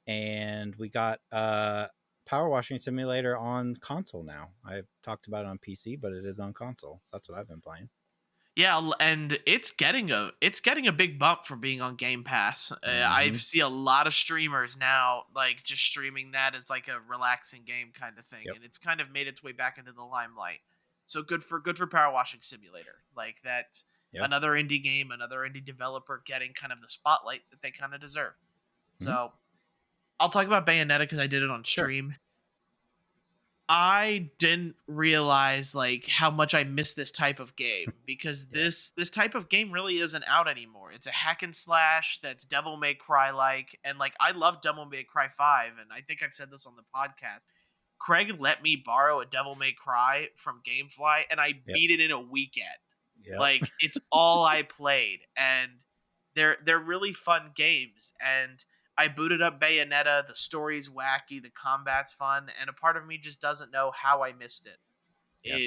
and we got Power Washing Simulator on console now. I've talked about it on PC, but it is on console. That's what I've been playing. Yeah, and it's getting a big bump for being on Game Pass. I Mm-hmm. see a lot of streamers now like just streaming that as like a relaxing game kind of thing, Yep. and it's kind of made its way back into the limelight. So good for Power Washing Simulator. Like that, Yep. another indie game, another indie developer getting kind of the spotlight that they kind of deserve. Mm-hmm. So I'll talk about Bayonetta because I did it on Sure. stream. I didn't realize like how much I miss this type of game because Yeah. this type of game really isn't out anymore. It's a hack and slash that's Devil May Cry like, and like I love Devil May Cry 5, and I think I've said this on the podcast. Craig let me borrow a Devil May Cry from Gamefly and I Yep. beat it in a weekend. Yep. Like it's all I played, and they're really fun games. And I booted up Bayonetta. The story's wacky, the combat's fun, and a part of me just doesn't know how I missed it Yep.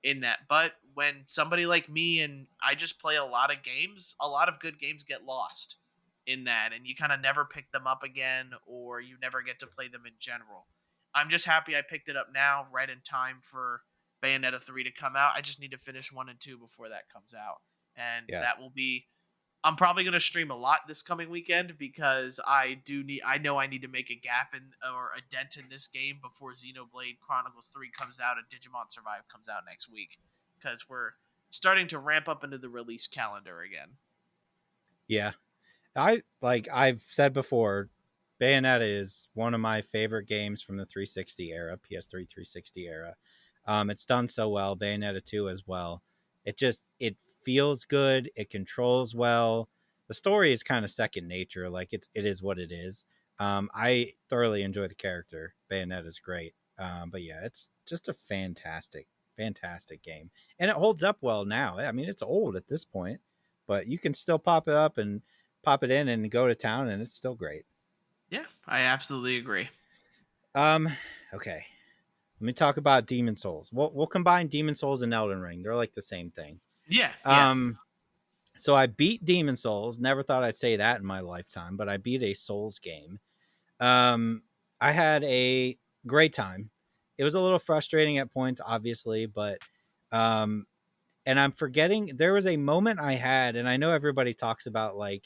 in that. But when somebody like me and I just play a lot of games, a lot of good games get lost in that, and you kind of never pick them up again, or you never get to play them in general. I'm just happy I picked it up now, right in time for Bayonetta 3 to come out. I just need to finish 1 and 2 before that comes out. And Yeah. that will be I'm probably going to stream a lot this coming weekend because I know I need to make a gap in or a dent in this game before Xenoblade Chronicles 3 comes out and Digimon Survive comes out next week, because we're starting to ramp up into the release calendar again. Yeah. I've said before, Bayonetta is one of my favorite games from the 360 era, PS3 360 era. It's done so well. Bayonetta 2 as well. It feels good. It controls well. The story is kind of second nature. Like it is what it is. I thoroughly enjoy the character. Bayonetta's great. But yeah, it's just a fantastic, fantastic game, and it holds up well now. I mean, it's old at this point, but you can still pop it up and pop it in and go to town, and it's still great. Yeah, I absolutely agree. Okay. Let me talk about Demon Souls. We'll combine Demon Souls and Elden Ring. They're like the same thing. Yeah. So I beat Demon Souls. Never thought I'd say that in my lifetime, but I beat a Souls game. I had a great time. It was a little frustrating at points, obviously, but and I'm forgetting there was a moment I had, and I know everybody talks about like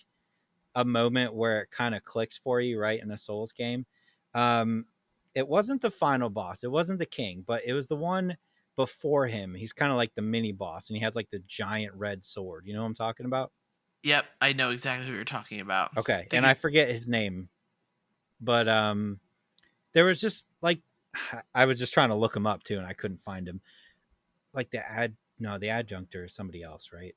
a moment where it kind of clicks for you, right, in a Souls game. It wasn't the final boss, it wasn't the king, but it was the one before him. He's kind of like the mini boss, and he has like the giant red sword. You know what I'm talking about? Yep, I know exactly who you're talking about. Okay, and I forget his name, but there was just like I was just trying to look him up too, and I couldn't find him. Like the adjunctor is somebody else, right?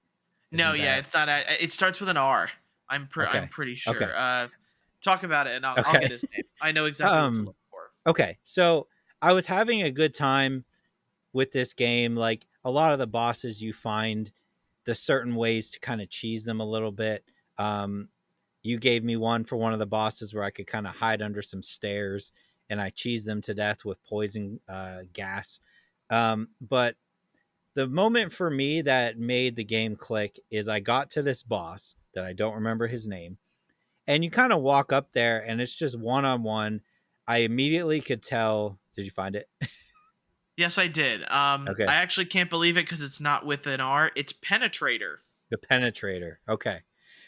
No, yeah, it's not. It starts with an R. I'm Okay. pretty sure. Okay. Talk about it, and I'll Okay. get his name. I know exactly what to look for. Okay, so I was having a good time with this game. Like a lot of the bosses, you find the certain ways to kind of cheese them a little bit. You gave me one for one of the bosses where I could kind of hide under some stairs, and I cheesed them to death with poison gas. But The moment for me that made the game click is I got to this boss that I don't remember his name, and you kind of walk up there and it's just one on one. I immediately could tell. Did you find it? Yes, I did. Okay. I actually can't believe it because it's not with an R. It's Penetrator. The Penetrator. Okay.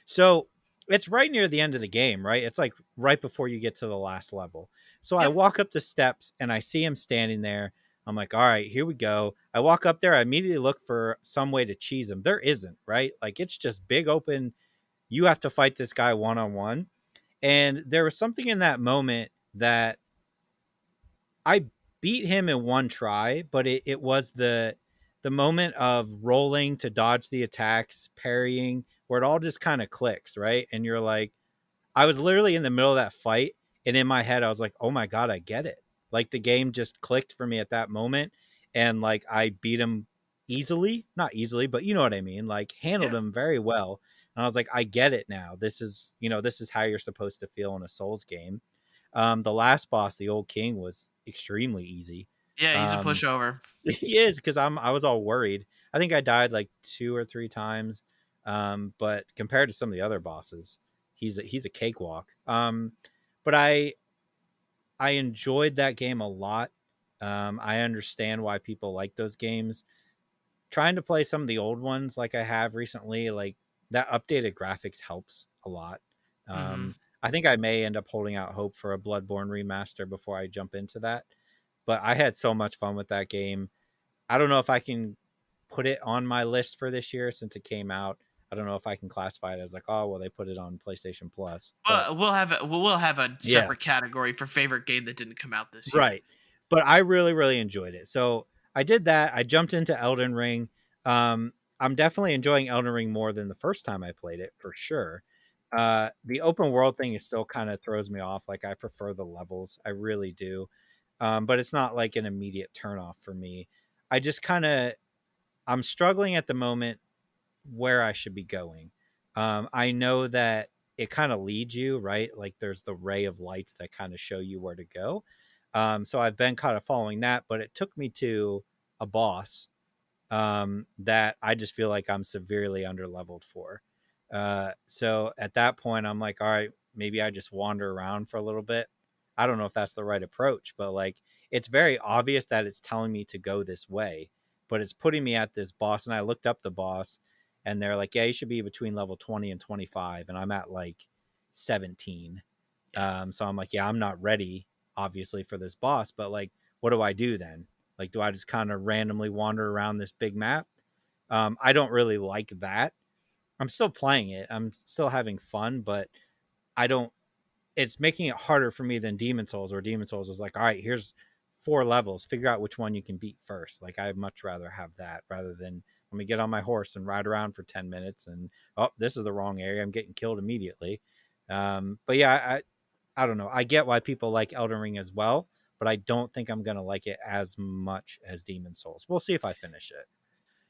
So it's right near the end of the game, right? It's like right before you get to the last level. So I Yep. walk up the steps and I see him standing there. I'm like, all right, here we go. I walk up there. I immediately look for some way to cheese him. There isn't, right? Like it's just big open. You have to fight this guy one on one. And there was something in that moment that I beat him in one try, but it was the moment of rolling to dodge the attacks, parrying, where it all just kind of clicks, right? And you're like, I was literally in the middle of that fight, and in my head, I was like, oh my God, I get it. Like the game just clicked for me at that moment. And like I beat him easily, not easily, but you know what I mean? Like handled Yeah. him very well. And I was like, I get it now. This is how you're supposed to feel in a Souls game. The last boss, the old king, was extremely easy. Yeah, he's a Um, pushover. he is because I was all worried. I think I died like 2 or 3 times, but compared to some of the other bosses, he's a cakewalk. But I enjoyed that game a lot. I understand why people like those games. Trying to play some of the old ones like I have recently, like that updated graphics helps a lot. Hmm. I think I may end up holding out hope for a Bloodborne remaster before I jump into that. But I had so much fun with that game. I don't know if I can put it on my list for this year since it came out. I don't know if I can classify it as like, oh well, they put it on PlayStation Plus. But We'll have a yeah, separate category for favorite game that didn't come out this year. right. But I really, really enjoyed it. So I did that. I jumped into Elden Ring. I'm definitely enjoying Elden Ring more than the first time I played it, for sure. The open world thing is still kind of throws me off. Like I prefer the levels, I really do. But it's not like an immediate turnoff for me. I just kind of I'm struggling at the moment where I should be going. I know that it kind of leads you, right? Like there's the ray of lights that kind of show you where to go. So I've been kind of following that, but it took me to a boss that I just feel like I'm severely under leveled for. So at that point, I'm like, all right, maybe I just wander around for a little bit. I don't know if that's the right approach, but like it's very obvious that it's telling me to go this way, but it's putting me at this boss. And I looked up the boss and they're like, yeah, you should be between level 20 and 25. And I'm at like 17. Yeah. So I'm like, yeah, I'm not ready, obviously, for this boss, but like, what do I do then? Like, do I just kind of randomly wander around this big map? I don't really like that. I'm still playing it. I'm still having fun, but I don't. It's making it harder for me than Demon Souls, where Demon Souls was like, all right, here's 4 levels. Figure out which one you can beat first. Like, I'd much rather have that rather than let me get on my horse and ride around for 10 minutes and oh, this is the wrong area. I'm getting killed immediately. But yeah, I don't know. I get why people like Elden Ring as well, but I don't think I'm gonna like it as much as Demon Souls. We'll see if I finish it.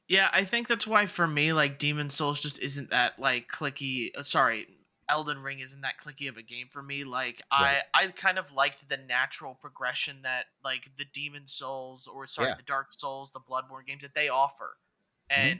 Yeah, I think that's why for me, like Demon Souls just isn't that like clicky. Sorry, Elden Ring isn't that clicky of a game for me. Like Right. I kind of liked the natural progression that like the Demon Souls or sorry Yeah. the Dark Souls, the Bloodborne games that they offer, Hmm. and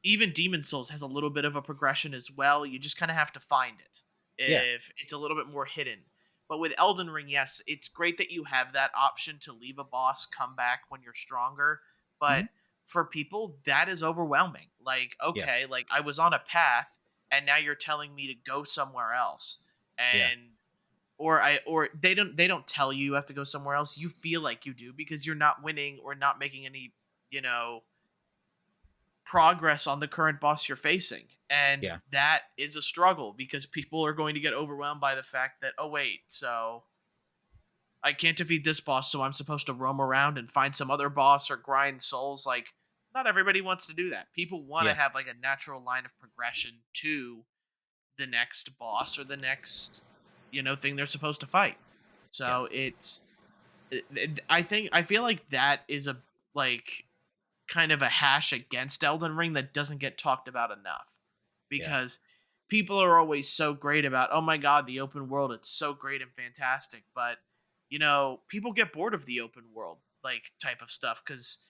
even Demon Souls has a little bit of a progression as well. You just kind of have to find it Yeah. if it's a little bit more hidden. But with Elden Ring, yes, it's great that you have that option to leave a boss, come back when you're stronger. Hmm. But for people, that is overwhelming. Like, Yeah. okay, like I was on a path and now you're telling me to go somewhere else. Yeah. And or they don't tell you you have to go somewhere else. You feel like you do because you're not winning or not making any, you know, progress on the current boss you're facing. And Yeah. that is a struggle because people are going to get overwhelmed by the fact that, oh, wait, so I can't defeat this boss, so I'm supposed to roam around and find some other boss or grind souls. Like, not everybody wants to do that. People want to Yeah. have like a natural line of progression to the next boss or the next, thing they're supposed to fight. Yeah. So I feel like that is a like kind of a hash against Elden Ring that doesn't get talked about enough Yeah. because people are always so great about, oh my god, the open world, it's so great and fantastic, but people get bored of the open world like type of stuff cuz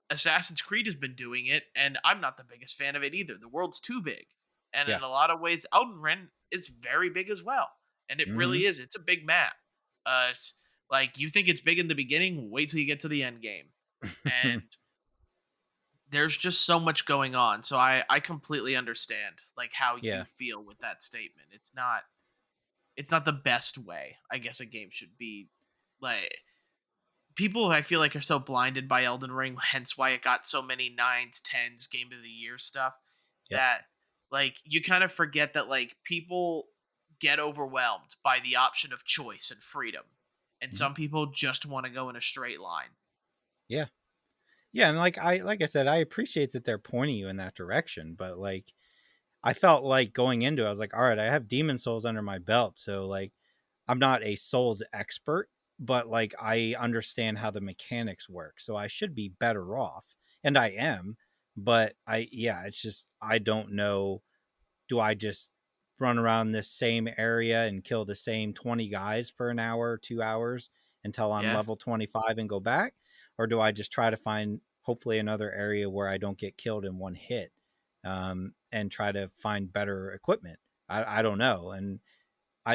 Assassin's Creed has been doing it, and I'm not the biggest fan of it either. The world's too big. And Yeah. in a lot of ways, Elden Ring is very big as well. And it Hmm. really is. It's a big map. Like, you think it's big in the beginning, wait till you get to the end game. And there's just so much going on. So I completely understand like how you Yeah. feel with that statement. It's not the best way, I guess, a game should be. Like, people, I feel like, are so blinded by Elden Ring, hence why it got so many nines, tens, game of the year stuff, Yep. that like you kind of forget that like people get overwhelmed by the option of choice and freedom. And Hmm. some people just want to go in a straight line. Yeah. Yeah, and like I said, I appreciate that they're pointing you in that direction, but like I felt like going into it, I was like, all right, I have Demon Souls under my belt, so like I'm not a Souls expert, but like I understand how the mechanics work, so I should be better off, and I am. But yeah, it's just I don't know. Do I just run around this same area and kill the same 20 guys for an hour, 2 hours until I'm Yeah. level 25 and go back? Or do I just try to find hopefully another area where I don't get killed in one hit, and try to find better equipment? I don't know. And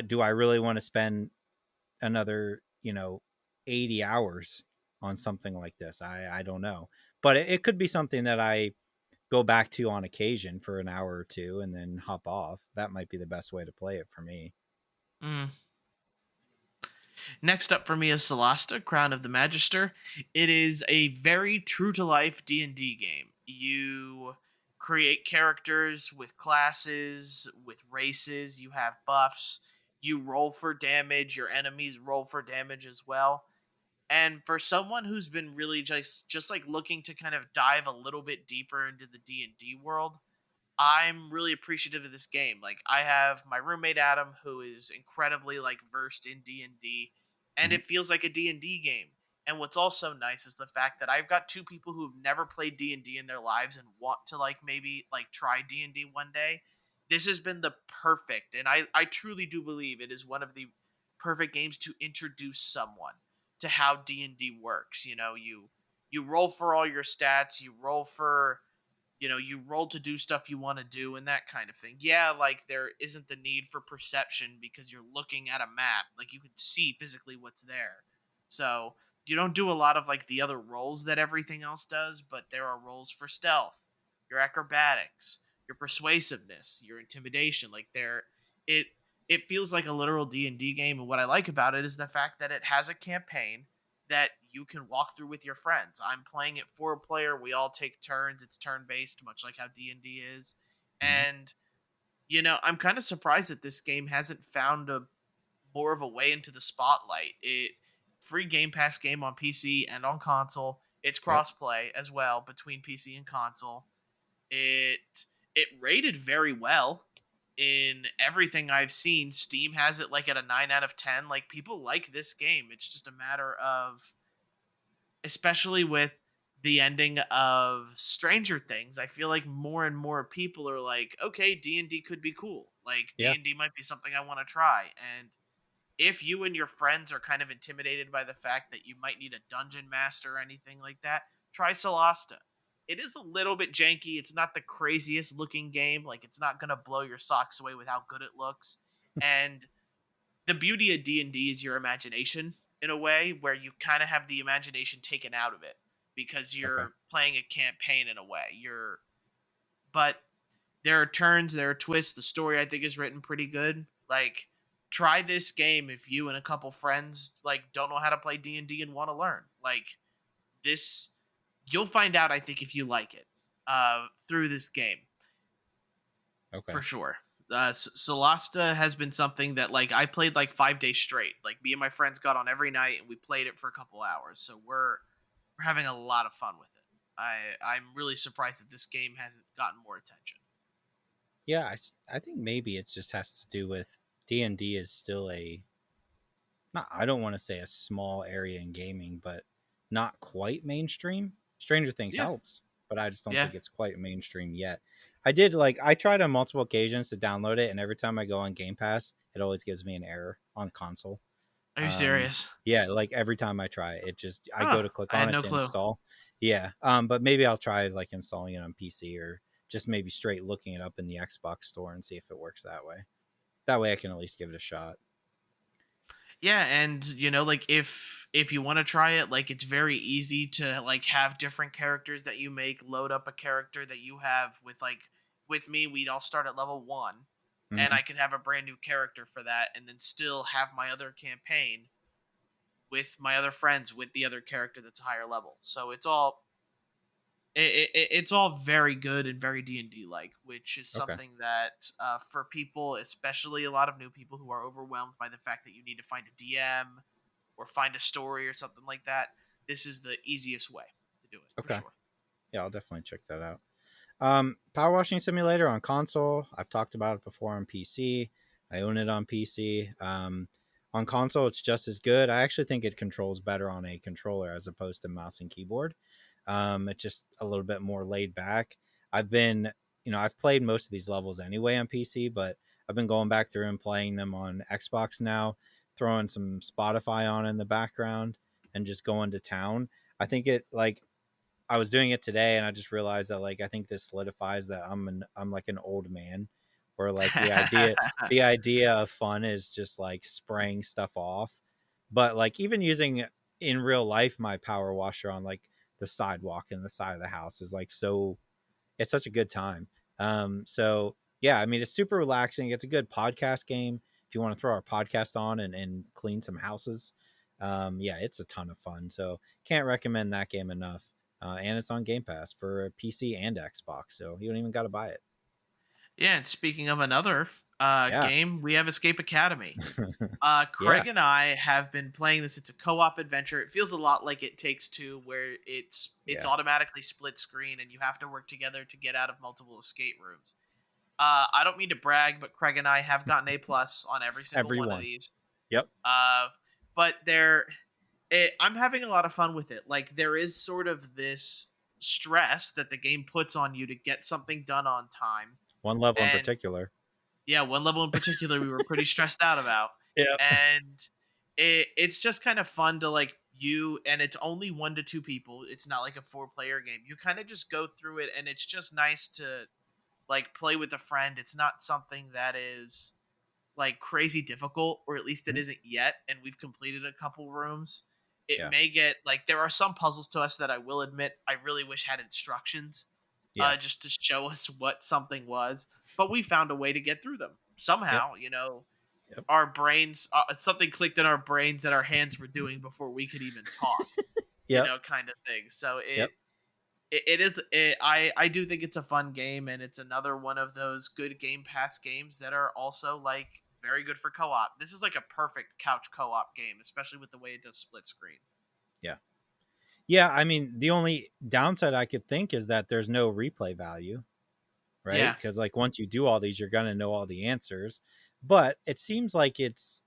do I really want to spend another, 80 hours on something like this? I don't know. But it could be something that I go back to on occasion for an hour or two and then hop off. That might be the best way to play it for me. Mm. Next up for me is Solasta, Crown of the Magister. It is a very true to life D&D game. You create characters with classes, with races, you have buffs, you roll for damage, your enemies roll for damage as well. And for someone who's been really just like looking to kind of dive a little bit deeper into the D&D world, I'm really appreciative of this game. Like, I have my roommate Adam, who is incredibly like versed in D&D, and Mhm. it feels like a D&D game. And what's also nice is the fact that I've got two people who've never played D&D in their lives and want to like maybe like try D&D one day. This has been the perfect, and I truly do believe it is one of the perfect games to introduce someone to how D&D works. You roll for all your stats, you roll to do stuff you want to do and that kind of thing. Yeah, like there isn't the need for perception because you're looking at a map. Like you can see physically what's there. So you don't do a lot of like the other roles that everything else does, but there are roles for stealth, your acrobatics, your persuasiveness, your intimidation. Like it it feels like a literal D&D game, and what I like about it is the fact that it has a campaign that you can walk through with your friends. I'm playing it 4 player. We all take turns. It's turn based, much like how D&D is. Mhm. And I'm kind of surprised that this game hasn't found a more of a way into the spotlight. It free Game Pass game on PC and on console. It's Yep. crossplay as well between PC and console. It rated very well in everything I've seen. Steam has it like at a 9 out of 10. Like, people like this game. It's just a matter of, especially with the ending of Stranger Things, I feel like more and more people are like, okay, D&D could be cool. Like, Yeah. D&D might be something I want to try. And if you and your friends are kind of intimidated by the fact that you might need a dungeon master or anything like that, try Solasta. It is a little bit janky. It's not the craziest looking game. Like, it's not going to blow your socks away with how good it looks. And the beauty of D&D is your imagination, in a way where you kind of have the imagination taken out of it because Okay. you're playing a campaign in a way. But there are turns, there are twists. The story, I think, is written pretty good. Like, try this game if you and a couple friends like don't know how to play D&D and want to learn. Like, this, you'll find out, I think, if you like it through this game, Okay. for sure. Solasta has been something that like I played like 5 days straight. Like, me and my friends got on every night and we played it for a couple hours. So we're having a lot of fun with it. I'm really surprised that this game hasn't gotten more attention. Yeah, I think maybe it just has to do with D&D is still a not I don't want to say a small area in gaming, but not quite mainstream. Stranger Things Yeah, helps, but I just don't yeah. think it's quite mainstream yet. I tried on multiple occasions to download it, and every time I go on Game Pass, it always gives me an error on console. Are you Um, serious? yeah, like every time I try it, I Huh? go to click I on had it no to clue. install, Yeah. But maybe I'll try like installing it on PC or just maybe straight looking it up in the Xbox store and see if it works that way. That way I can at least give it a shot. Yeah, and like if you want to try it, like it's very easy to like have different characters that you make, load up a character that you have with me, we'd all start at level 1 and Hmm. I could have a brand new character for that and then still have my other campaign with my other friends with the other character that's higher level. So it's all very good and very D&D like, which is Okay. something that for people, especially a lot of new people who are overwhelmed by the fact that you need to find a DM or find a story or something like that, this is the easiest way to do it for Okay. sure. Yeah, I'll definitely check that out. Power washing simulator on console. I've talked about it before on PC. I own it on PC. On console, it's just as good. I actually think it controls better on a controller as opposed to mouse and keyboard. It's just a little bit more laid back. I've been, I've played most of these levels anyway on PC, but I've been going back through and playing them on Xbox now, throwing some Spotify on in the background and just going to town. I think it like I was doing it today and I just realized that like I think this solidifies that I'm like an old man where like the idea of fun is just like spraying stuff off. But like even using in real life my power washer on like the sidewalk and the side of the house is like so it's such a good time. So yeah, I mean it's super relaxing. It's a good podcast game if you want to throw our podcast on and clean some houses. Yeah, it's a ton of fun. So can't recommend that game enough. And it's on Game Pass for PC and Xbox, so you don't even got to buy it. Yeah, and speaking of another Yeah, game, we have Escape Academy. yeah, Craig and I have been playing this. It's a co-op adventure. It feels a lot like It Takes Two, where it's yeah. automatically split screen and you have to work together to get out of multiple escape rooms. I don't mean to brag, but Craig and I have gotten A+ on every single one of Everyone. these. Yep. Uh, but I'm having a lot of fun with it. Like there is sort of this stress that the game puts on you to get something done on time, One level in and particular. yeah, one level in particular we were pretty stressed out about. Yep. And it's just kind of fun to like you and it's only 1 to 2 people. It's not like a 4 player game. You kind of just go through it and it's just nice to like play with a friend. It's not something that is like crazy difficult, or at least it Mhm. isn't yet, and we've completed a couple rooms. It Yeah. may get like there are some puzzles to us that I will admit I really wish had instructions, Yeah. just to show us what something was, but we found a way to get through them Yep. somehow. Yep. Our brains, something clicked in our brains that our hands were doing before we could even talk, Yep. kind of thing. So Yep. I do think it's a fun game, and it's another one of those good Game Pass games that are also like very good for co-op. This is like a perfect couch co-op game, especially with the way it does split screen. Yeah. Yeah. I mean, the only downside I could think is that there's no replay value, right? Yeah, Because like once you do all these, you're gonna know all the answers. But it seems like it's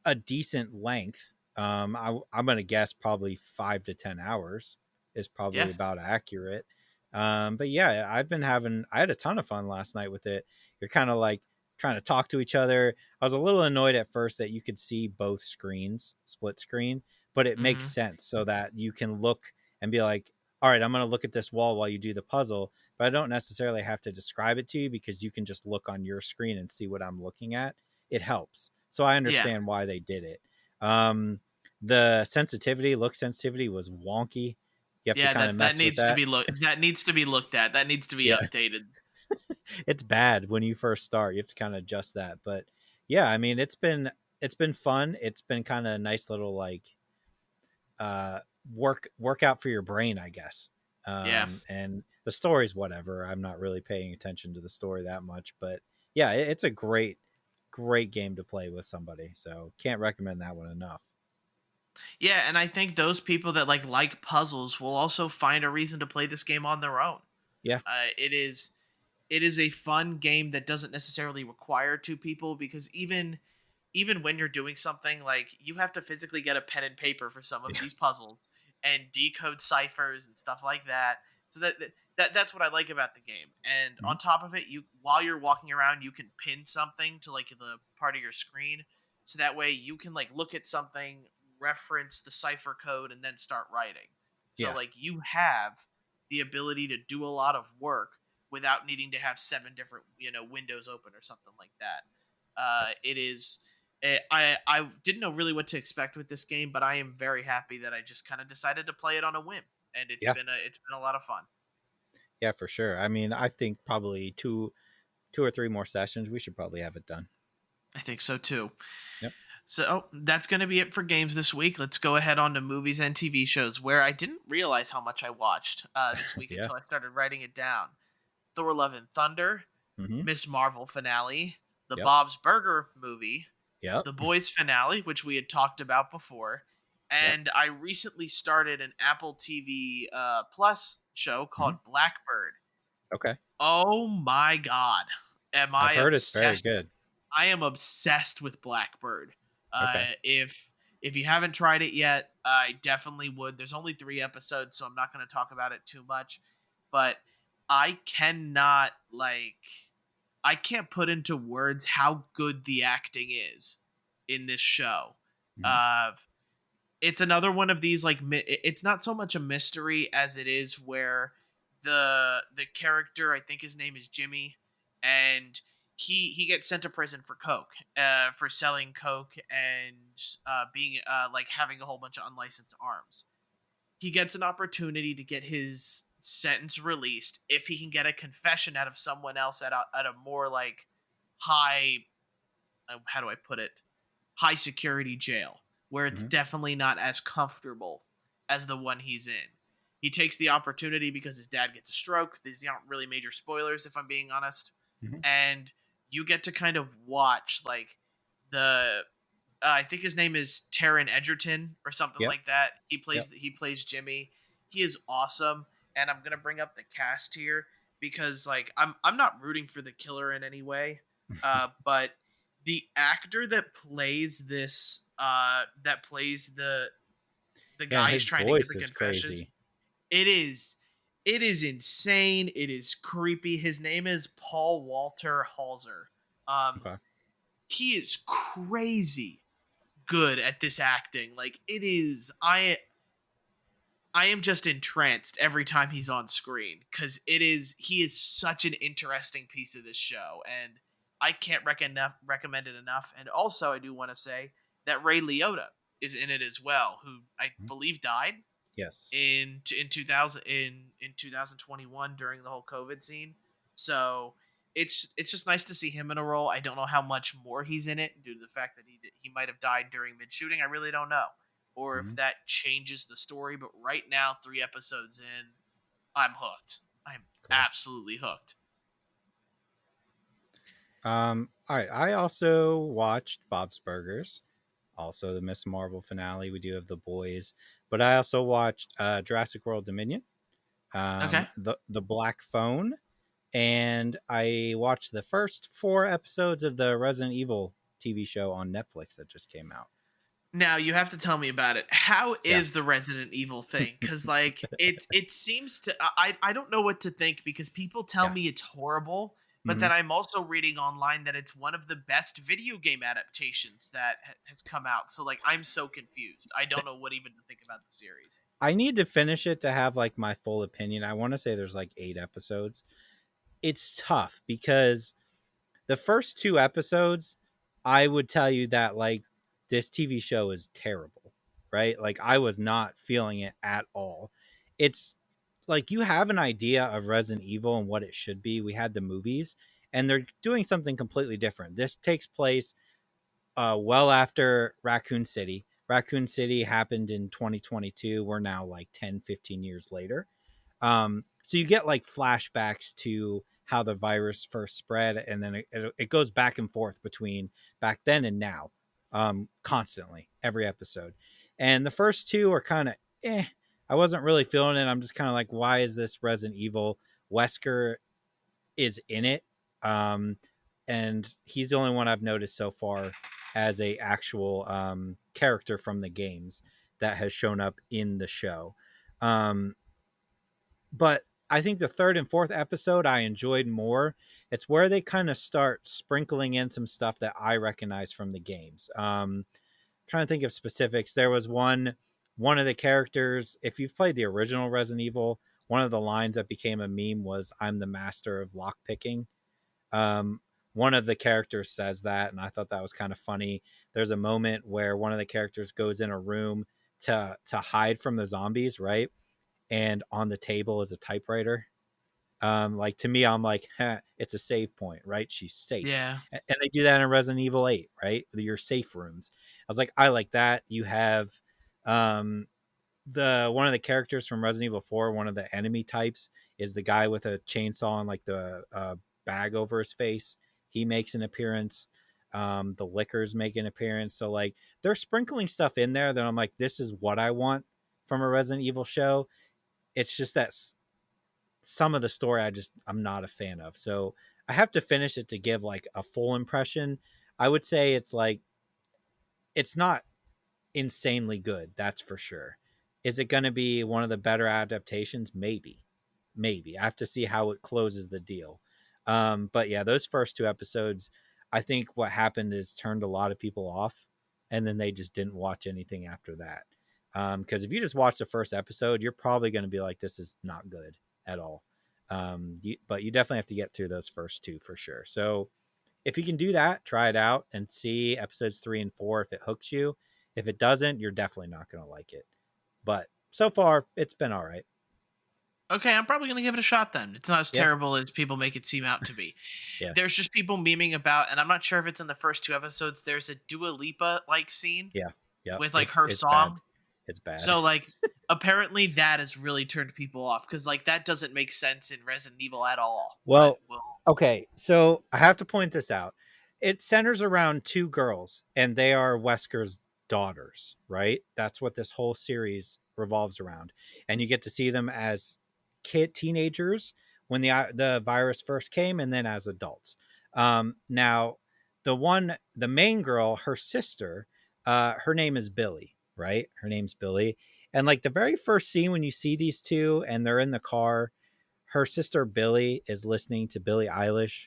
a decent length. I'm gonna guess probably 5 to 10 hours is yeah, probably about accurate. But yeah, I had a ton of fun last night with it. You're kind of like trying to talk to each other. I was a little annoyed at first that you could see both screens, split screen, but it makes hmm, sense so that you can look and be like, all right, I'm going to look at this wall while you do the puzzle, but I don't necessarily have to describe it to you because you can just look on your screen and see what I'm looking at. It helps. So I yeah, understand why they did it. Um, the look sensitivity was wonky. You have to yeah. kind of That mess with needs to that. be that needs to be looked at. That needs to be Yeah, updated. it's bad when you first start. You have to kind of adjust that. But yeah, I mean, it's been fun. It's been kind of a nice little like uh workout for your brain, I guess. Yeah. And the story's whatever. I'm not really paying attention to the story that much, but yeah, it's a great game to play with somebody. So can't recommend that one enough. Yeah, and I think those people that like puzzles will also find a reason to play this game on their own. Yeah. It is a fun game that doesn't necessarily require 2 people, because even when you're doing something, like you have to physically get a pen and paper for some of Yeah. these puzzles and decode ciphers and stuff like that. So that's what I like about the game. And Mhm. on top of it, you while you're walking around, you can pin something to like the part of your screen, so that way you can like look at something, reference the cipher code, and then start writing. So Yeah. like you have the ability to do a lot of work without needing to have seven different windows open or something like that. It is. I didn't know really what to expect with this game, but I am very happy that I just kind of decided to play it on a whim, and Yeah. it's been a lot of fun. Yeah, for sure. I mean, I think probably two or three more sessions, we should probably have it done. I think so too. Yep. So that's going to be it for games this week. Let's go ahead on to movies and TV shows, where I didn't realize how much I watched this week Yeah. until I started writing it down. Thor: Love and Thunder, Mm-hmm. Miss Marvel finale, the Yep. Bob's Burger movie, Yep. the Boys finale, which we had talked about before, Yep. and I recently started an Apple TV Plus show Mm-hmm. called Blackbird. Okay. Oh my god, am I've I heard it's very obsessed? good. I am obsessed with Blackbird. Okay. If you haven't tried it yet, I definitely would. There's only 3 episodes, so I'm not going to talk about it too much. But I cannot I can't put into words how good the acting is in this show. Mm-hmm. Uh, it's another one of these it's not so much a mystery as it is where the character, I think his name is Jimmy, and he gets sent to prison for coke, for selling coke and being like having a whole bunch of unlicensed arms. He gets an opportunity to get his sentence released if he can get a confession out of someone else at a more like high, how do I put it, high security jail, where it's Mm-hmm. definitely not as comfortable as the one he's in. He takes the opportunity because his dad gets a stroke. These aren't really major spoilers, if I'm being honest. Mm-hmm. And you get to kind of watch like the I think his name is Taron Egerton or something Yep. like that. Yep. He plays Jimmy. He is awesome, and I'm gonna bring up the cast here because like I'm not rooting for the killer in any way, but the actor that plays the Yeah, and guy who's his trying to get voice the is confessions, crazy. it is it is insane. It is creepy. His name is Paul Walter Halser. Um, Okay. he is crazy good at this acting. Like it is I am just entranced every time he's on screen cuz he is such an interesting piece of this show, and I can't recommend it enough. And also I do want to say that Ray Liotta is in it as well, who I Mhm. believe died Yes. in 2000 in 2021 during the whole COVID scene. So it's just nice to see him in a role. I don't know how much more he's in it due to the fact that he might have died during mid shooting. I really don't know, or if Mhm. that changes the story. But right now, 3 episodes in, I'm hooked. I'm Cool. absolutely hooked. All right. I also watched Bob's Burgers, also the Miss Marvel finale. We do have the boys, but I also watched Jurassic World Dominion, Okay. the Black Phone, and I watched the first 4 episodes of the Resident Evil TV show on Netflix that just came out. Now you have to tell me about it. How Yeah. is the Resident Evil thing? Because like it seems to I don't know what to think because people tell Yeah. me it's horrible, but Mhm. then I'm also reading online that it's one of the best video game adaptations that has come out. So like I'm so confused. I don't know what even to think about the series. I need to finish it to have like my full opinion. I want to say there's like 8 episodes. It's tough because the first 2 episodes, I would tell you that like this TV show is terrible, right? Like I was not feeling it at all. It's like you have an idea of Resident Evil and what it should be. We had the movies, and they're doing something completely different. This takes place well after Raccoon City. Raccoon City happened in 2022. We're now like 10, 15 years later. So you get like flashbacks to how the virus first spread, and then it goes back and forth between back then and now, constantly every episode. And the first 2 are kind of I wasn't really feeling it. I'm just kind of like, why is this Resident Evil? Wesker is in it, um, and he's the only one I've noticed so far as a actual character from the games that has shown up in the show. Um, but I think the third and fourth episode I enjoyed more. It's where they kind of start sprinkling in some stuff that I recognize from the games. Trying to think of specifics. There was one one of the characters, if you've played the original Resident Evil, one of the lines that became a meme was "I'm the master of lock picking." Um, one of the characters says that, and I thought that was kind of funny. There's a moment where one of the characters goes in a room to hide from the zombies, right? And on the table is a typewriter. Like to me, I'm like, it's a save point, right? She's safe, Yeah. and they do that in Resident Evil 8, right? Your safe rooms. I was like, I like that. You have um, the one of the characters from Resident Evil 4, one of the enemy types is the guy with a chainsaw and like the bag over his face. He makes an appearance. The liquors make an appearance. So like they're sprinkling stuff in there that I'm like, this is what I want from a Resident Evil show. It's just that some of the story I'm not a fan of. So I have to finish it to give like a full impression. I would say it's like it's not insanely good, that's for sure. Is it going to be one of the better adaptations? Maybe. Maybe. I have to see how it closes the deal. But yeah, those first two episodes, I think what happened is turned a lot of people off, and then they just didn't watch anything after that. Because if you just watch the first episode, you're probably going to be like, this is not good at all. But you definitely have to get through those first two for sure. So if you can do that, try it out and see episodes 3 and 4 if it hooks you. If it doesn't, you're definitely not going to like it. But so far, it's been all right. Okay, I'm probably gonna give it a shot then. It's not as Yeah, terrible as people make it seem out to be. yeah, There's just people memeing about, and I'm not sure if it's in the first two episodes. There's a Dua Lipa like scene yeah, yeah. with like It's her it's bad. song. It's bad. So like apparently that has really turned people off because like that doesn't make sense in Resident Evil at all. But Well, well, okay, so I have to point this out. It centers around two girls, and they are Wesker's daughters, right? That's what this whole series revolves around, and you get to see them as teenagers when the virus first came, and then as adults. Now, the main girl, her sister, her name is Billy, right? Her name's Billy, and like the very first scene when you see these two, and they're in the car, her sister Billy is listening to Billie Eilish.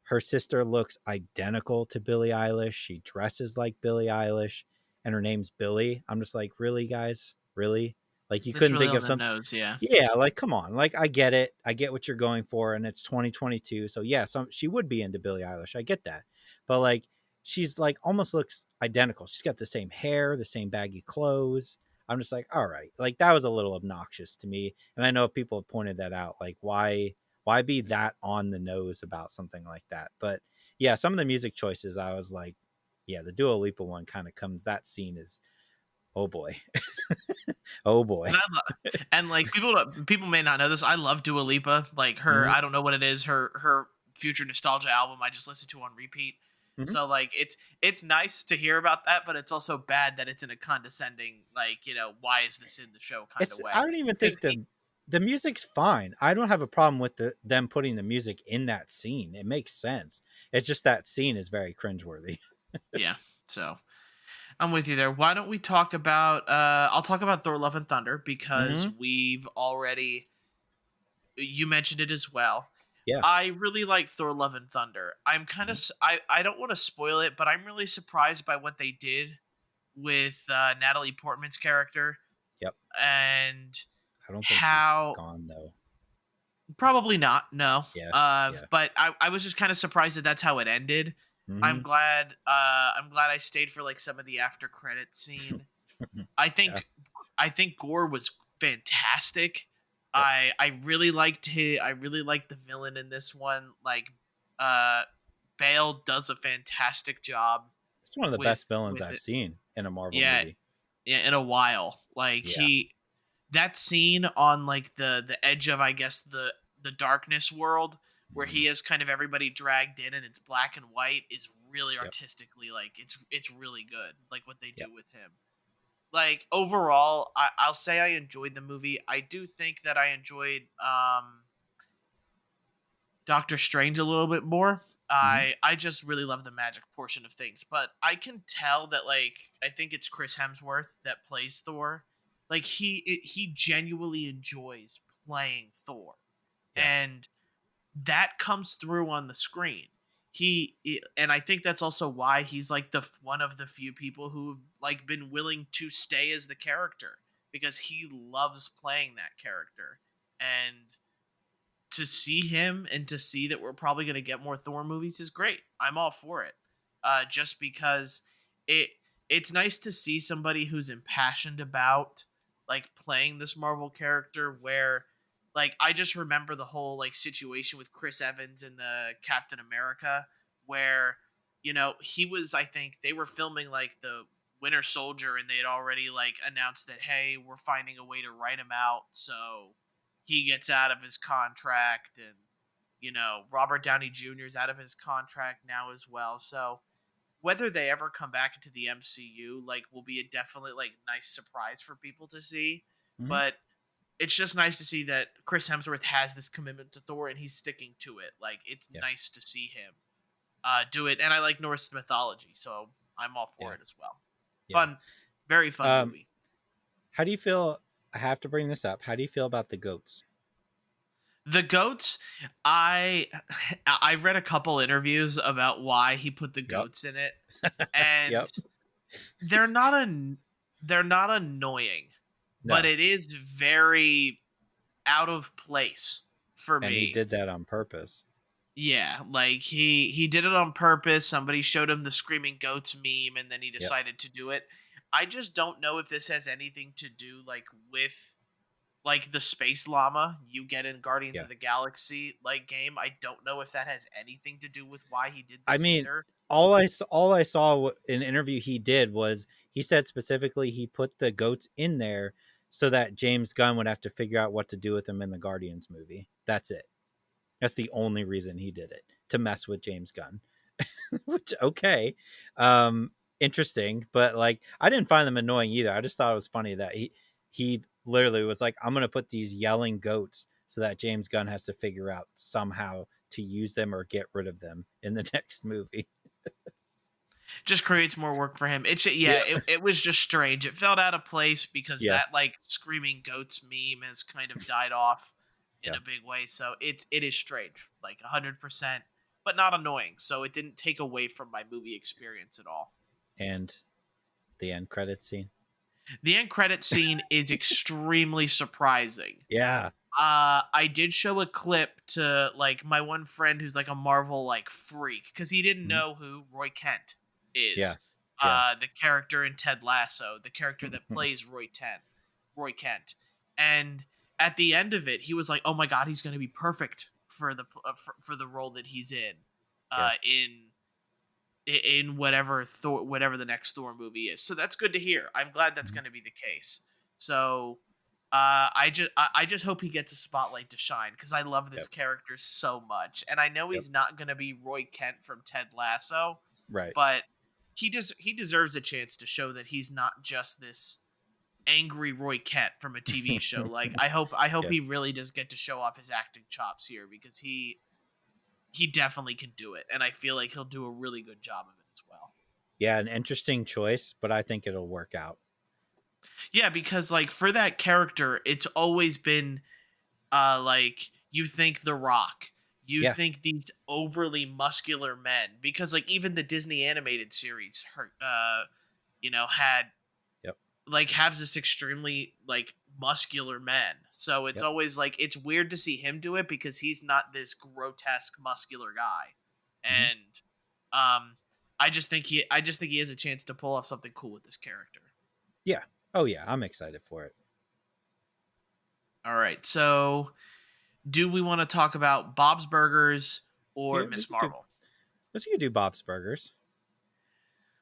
Her sister looks identical to Billie Eilish. She dresses like Billie Eilish, and her name's Billy. I'm just like, really, guys? Really? Like, you it's couldn't really think on of the some. nose, yeah. Yeah, like, come on. Like, I get it. I get what you're going for, and it's 2022. So, yeah, she would be into Billie Eilish. I get that. But, like, she's like almost looks identical. She's got the same hair, the same baggy clothes. I'm just like, all right. Like, that was a little obnoxious to me. And I know people have pointed that out. Like, why be that on the nose about something like that? But yeah, some of the music choices, I was like, yeah, the Dua Lipa one kind of comes. That scene is, oh boy, oh boy. And and like people may not know this. I love Dua Lipa. Like her, Hmm. I don't know what it is. Her Future Nostalgia album, I just listen to on repeat. Hmm. So like it's nice to hear about that, but it's also bad that it's in a condescending, like, why is this in the show kind of It's, way. I don't even Because think the music's fine. I don't have a problem with them putting the music in that scene. It makes sense. It's just that scene is very cringeworthy. yeah, so I'm with you there. Why don't we talk about I'll talk about Thor Love and Thunder because Hmm. we've already you mentioned it as well. Yeah. I really like Thor Love and Thunder. I'm kind Mhm. of I don't want to spoil it, but I'm really surprised by what they did with Natalie Portman's character Yep. and I don't think she's how gone though. probably not, no. Yeah. Yeah. But I was just kind of surprised that that's how it ended. Hmm. I'm glad I stayed for like some of the after credit scene. I Yeah. think I think Gore was fantastic. Yep. I really liked the villain in this one. Like uh Bale does a fantastic job It's one of the with best villains with I've it. seen in a Marvel Yeah, movie. yeah, in a while. Like Yeah. that scene on like the edge of, I guess, the darkness world where Hmm. he has kind of everybody dragged in and it's black and white is really Yep. artistically, like, it's really good, like what they Yep. do with him. Like overall, I'll say I enjoyed the movie. I do think that I enjoyed Doctor Strange a little bit more. Hmm. I just really love the magic portion of things, but I can tell that, like, I think it's Chris Hemsworth that plays Thor. Like he genuinely enjoys playing Thor, Yeah. and that comes through on the screen. And I think that's also why he's like one of the few people who've like been willing to stay as the character. because he loves playing that character. And to see him and to see that we're probably going to get more Thor movies is great. I'm all for it. Just because it it's nice to see somebody who's impassioned about like playing this Marvel character where like I just remember the whole like situation with Chris Evans in the Captain America where he was, I think they were filming like the Winter Soldier and they had already like announced that, hey, we're finding a way to write him out so he gets out of his contract, and Robert Downey Jr. is out of his contract now as well. So whether they ever come back into the MCU like will be a definitely like nice surprise for people to see. Hmm. But it's just nice to see that Chris Hemsworth has this commitment to Thor and he's sticking to it. Like it's Yeah. nice to see him do it, and I like Norse mythology, so I'm all for Yeah. it as well. Yeah. Fun, very fun Um, movie. how do you feel? I have to bring this up. How do you feel about the goats? The goats, I I read a couple interviews about why he put the Yep. goats in it, and Yep. they're not they're not annoying, but No. it is very out of place for And he me. did that on purpose. Yeah, like he did it on purpose. Somebody showed him the screaming goats meme and then he Yep. decided to do it. I just don't know if this has anything to do like with like the space llama you get in Guardians Yeah. of the Galaxy like game. I don't know if that has anything to do with why he did I this mean, either. all I saw in an interview he did was he said specifically he put the goats in there so that James Gunn would have to figure out what to do with them in the Guardians movie. That's it. That's the only reason he did it, to mess with James Gunn. Which okay, interesting, but like I didn't find them annoying either. I just thought it was funny that he literally was like, I'm gonna put these yelling goats so that James Gunn has to figure out somehow to use them or get rid of them in the next movie. Just creates more work for him. Yeah. It was just strange. It felt out of place because Yeah. that like screaming goats meme has kind of died off in Yeah. a big way. So it is strange, like 100%, but not annoying. So it didn't take away from my movie experience at all. And the end credits scene. The end credit scene is extremely surprising. Yeah. I did show a clip to like my one friend who's like a Marvel like freak because he didn't Mhm. know who Roy Kent Yeah. is. Yeah. The character in Ted Lasso, the character that plays Roy Kent, and at the end of it, he was like, "Oh my god, he's going to be perfect for for the role that he's in, Yeah. uh, in whatever the next Thor movie is." So that's good to hear. I'm glad that's Mhm. going to be the case. So I just hope he gets a spotlight to shine because I love this Yep. character so much, and I know Yep. he's not going to be Roy Kent from Ted Lasso, Right. but he deserves a chance to show that he's not just this angry Roy Kent from a TV show. Like I hope Yeah. he really does get to show off his acting chops here because he definitely can do it, and I feel like he'll do a really good job of it as well. Yeah. An interesting choice, but I think it'll work out. Yeah, because like for that character, it's always been like you think The Rock, you Yeah. think these overly muscular men because like even the Disney animated series had Yep. like have this extremely like muscular men. So it's Yep. always like it's weird to see him do it because he's not this grotesque muscular guy. Hmm. And I just think he has a chance to pull off something cool with this character. Yeah. Oh yeah. I'm excited for it. All right. So, do we want to talk about Bob's Burgers or Yeah. Miss Marvel? We could do Bob's Burgers.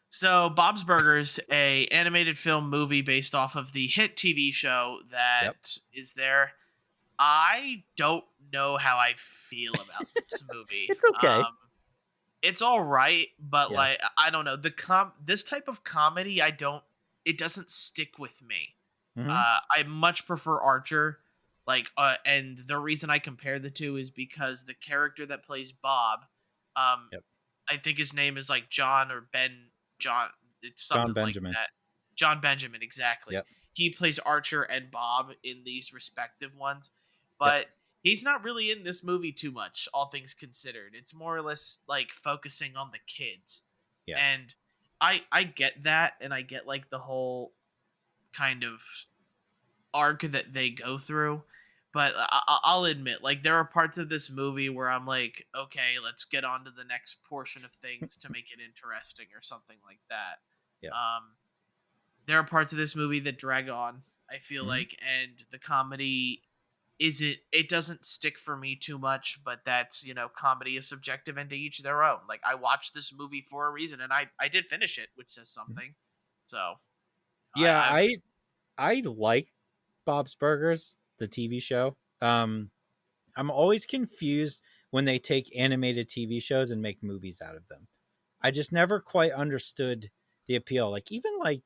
So, Bob's Burgers, a animated film movie based off of the hit TV show Yep. that is there. I don't know how I feel about this movie. It's okay. It's all right, but Yeah. like I don't know this type of comedy. It doesn't stick with me. Hmm. I much prefer Archer. And the reason I compare the two is because the character that plays Bob, um, Yep. I think his name is like John or Ben John. It's John something like Benjamin. that. John Benjamin, exactly. Yep. He plays Archer and Bob in these respective ones, Yep. but he's not really in this movie too much, all things considered. It's more or less like focusing on the kids, Yeah. and I get that, and I get like the whole kind of arc that they go through. But I'll admit, like, there are parts of this movie where I'm like, okay, let's get on to the next portion of things to make it interesting or something like that. Yeah. Um, there are parts of this movie that drag on, I feel Mhm. like, and the comedy isn't, it doesn't stick for me too much, but that's, comedy is subjective and to each their own. Like, I watched this movie for a reason and I did finish it, which says Mhm. something. So Yeah, I've I like Bob's Burgers, the TV show. I'm always confused when they take animated TV shows and make movies out of them. I just never quite understood the appeal. Like even like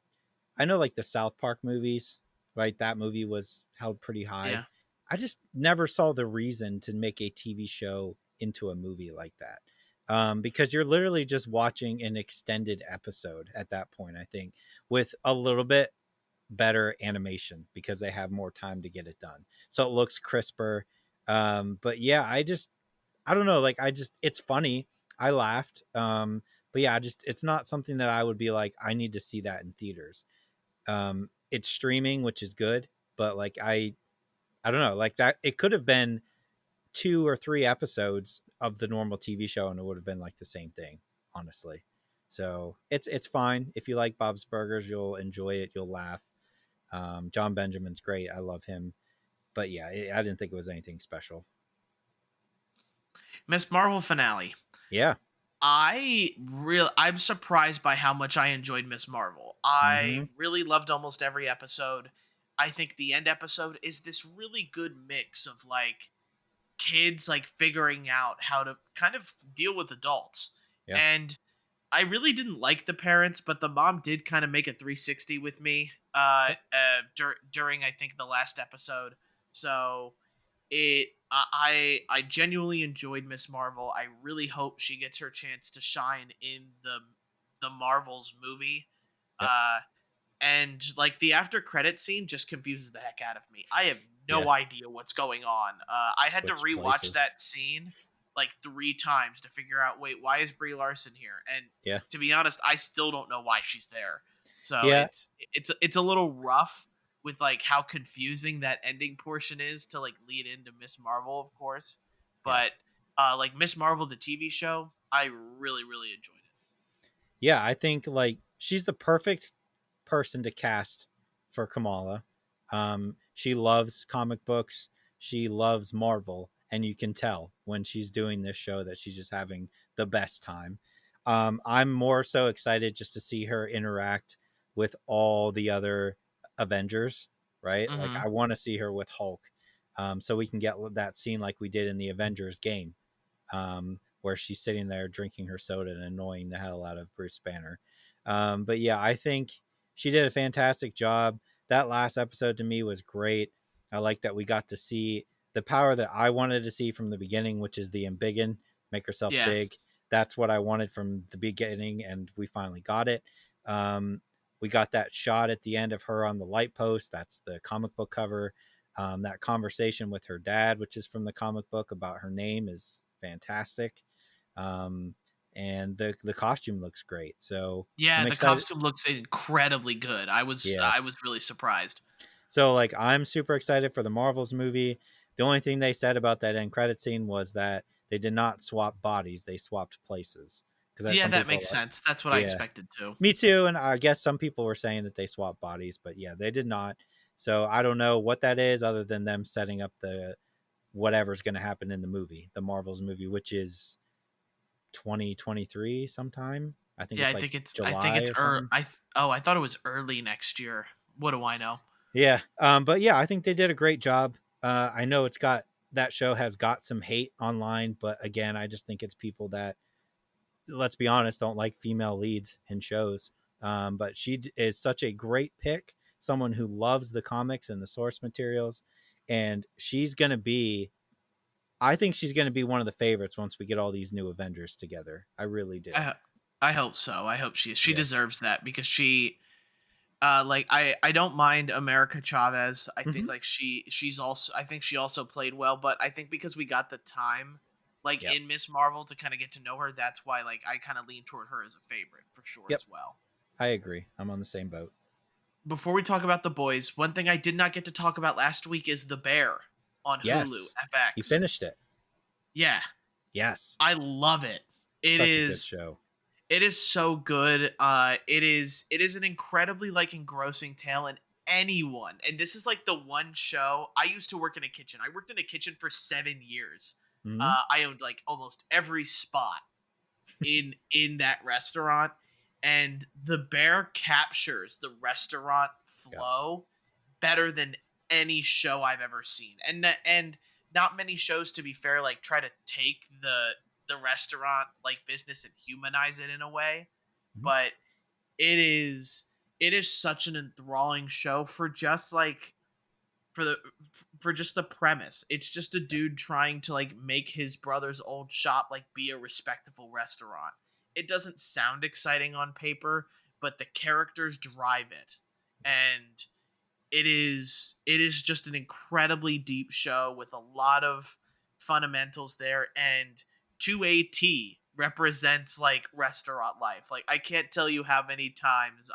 I know like the South Park movies, right? That movie was held pretty high. yeah. I just never saw the reason to make a TV show into a movie like that. Because you're literally just watching an extended episode at that point, I think, with a little bit better animation because they have more time to get it done. So it looks crisper. But yeah, I don't know, like it's funny. I laughed. But yeah, it's not something that I would be like, I need to see that in theaters. It's streaming, which is good, but like I don't know, like that it could have been 2 or 3 episodes of the normal TV show and it would have been like the same thing, honestly. So it's fine. If you like Bob's Burgers, you'll enjoy it, you'll laugh. John Benjamin's great. I love him. But yeah, I didn't think it was anything special. Miss Marvel finale. Yeah. I'm surprised by how much I enjoyed Miss Marvel. I Mm-hmm. really loved almost every episode. I think the end episode is this really good mix of like kids like figuring out how to kind of deal with adults. Yeah. And I really didn't like the parents, but the mom did kind of make a 360 with me during I think the last episode. So I genuinely enjoyed Miss Marvel. I really hope she gets her chance to shine in the Marvels movie. Yep. Uh and like the after credit scene just confuses the heck out of me. I have Yeah. no idea what's going on. I had to Switch rewatch places. that scene like 3 times to figure out, wait, why is Brie Larson here? And Yeah. to be honest, I still don't know why she's there. So Yeah. it's a little rough with like how confusing that ending portion is to like lead into Miss Marvel, of course. Yeah. But like Miss Marvel the TV show, I really enjoyed it. Yeah. I think like she's the perfect person to cast for Kamala. She loves comic books. She loves Marvel, and you can tell when she's doing this show that she's just having the best time. I'm more so excited just to see her interact with all the other Avengers, right? Like Mm-hmm. I want to see her with Hulk, so we can get that scene like we did in the Avengers game, where she's sitting there drinking her soda and annoying the hell out of Bruce Banner. But yeah, I think she did a fantastic job. That last episode to me was great. I like that we got to see the power that I wanted to see from the beginning, which is the embiggen, make herself Yeah. big. That's what I wanted from the beginning, and we finally got it. Um, we got that shot at the end of her on the light post. That's the comic book cover. That conversation with her dad, which is from the comic book about her name, is fantastic. Um, and the costume looks great. So Yeah, I'm the excited. costume looks incredibly good. Yeah. I was really surprised. So like I'm super excited for the Marvels movie. The only thing they said about that end credit scene was that they did not swap bodies; they swapped places. Because Yeah, some that people makes are like, sense. That's what I yeah, expected too. me too. And I guess some people were saying that they swapped bodies, but yeah, they did not. So I don't know what that is, other than them setting up the whatever's going to happen in the movie, the Marvels movie, which is 2023 sometime. I think Yeah, it's like I think July it's or something. I thought it was early next year. What do I know? Yeah. But yeah, I think they did a great job. I know that show has got some hate online, but again, I just think it's people that, let's be honest, don't like female leads in shows. But is such a great pick, someone who loves the comics and the source materials. And I think she's going to be one of the favorites once we get all these new Avengers together. I really do. I I hope so. I hope she Yeah. deserves that because she like I don't mind America Chavez. I think Hmm. like she's also I think she also played well, but I think because we got the time like Yep. in Miss Marvel to kind of get to know her, that's why like I kind of lean toward her as a favorite for sure Yep. as well. I agree. I'm on the same boat. before we talk about The Boys, one thing I did not get to talk about last week is The Bear on Hulu Yes, he FX. finished it. Yeah, Yes, I love it. It such a good is show. it is so good. It is an incredibly like engrossing tale, and anyone, and this is like the one show. I used to work in a kitchen. I worked in a kitchen for 7 years. Hmm. I owned like almost every spot in that restaurant, and the bear captures the restaurant Yeah. flow better than any show I've ever seen. And not many shows, to be fair, like try to take the restaurant like business and humanize it in a way, Mhm. but it is such an enthralling show for just like for the for just the premise. It's just a Yeah. dude trying to like make his brother's old shop like be a respectable restaurant. It doesn't sound exciting on paper, but the characters drive it. Yeah. And it is just an incredibly deep show with a lot of fundamentals there, and 2AT represents like restaurant life. Like I can't tell you how many times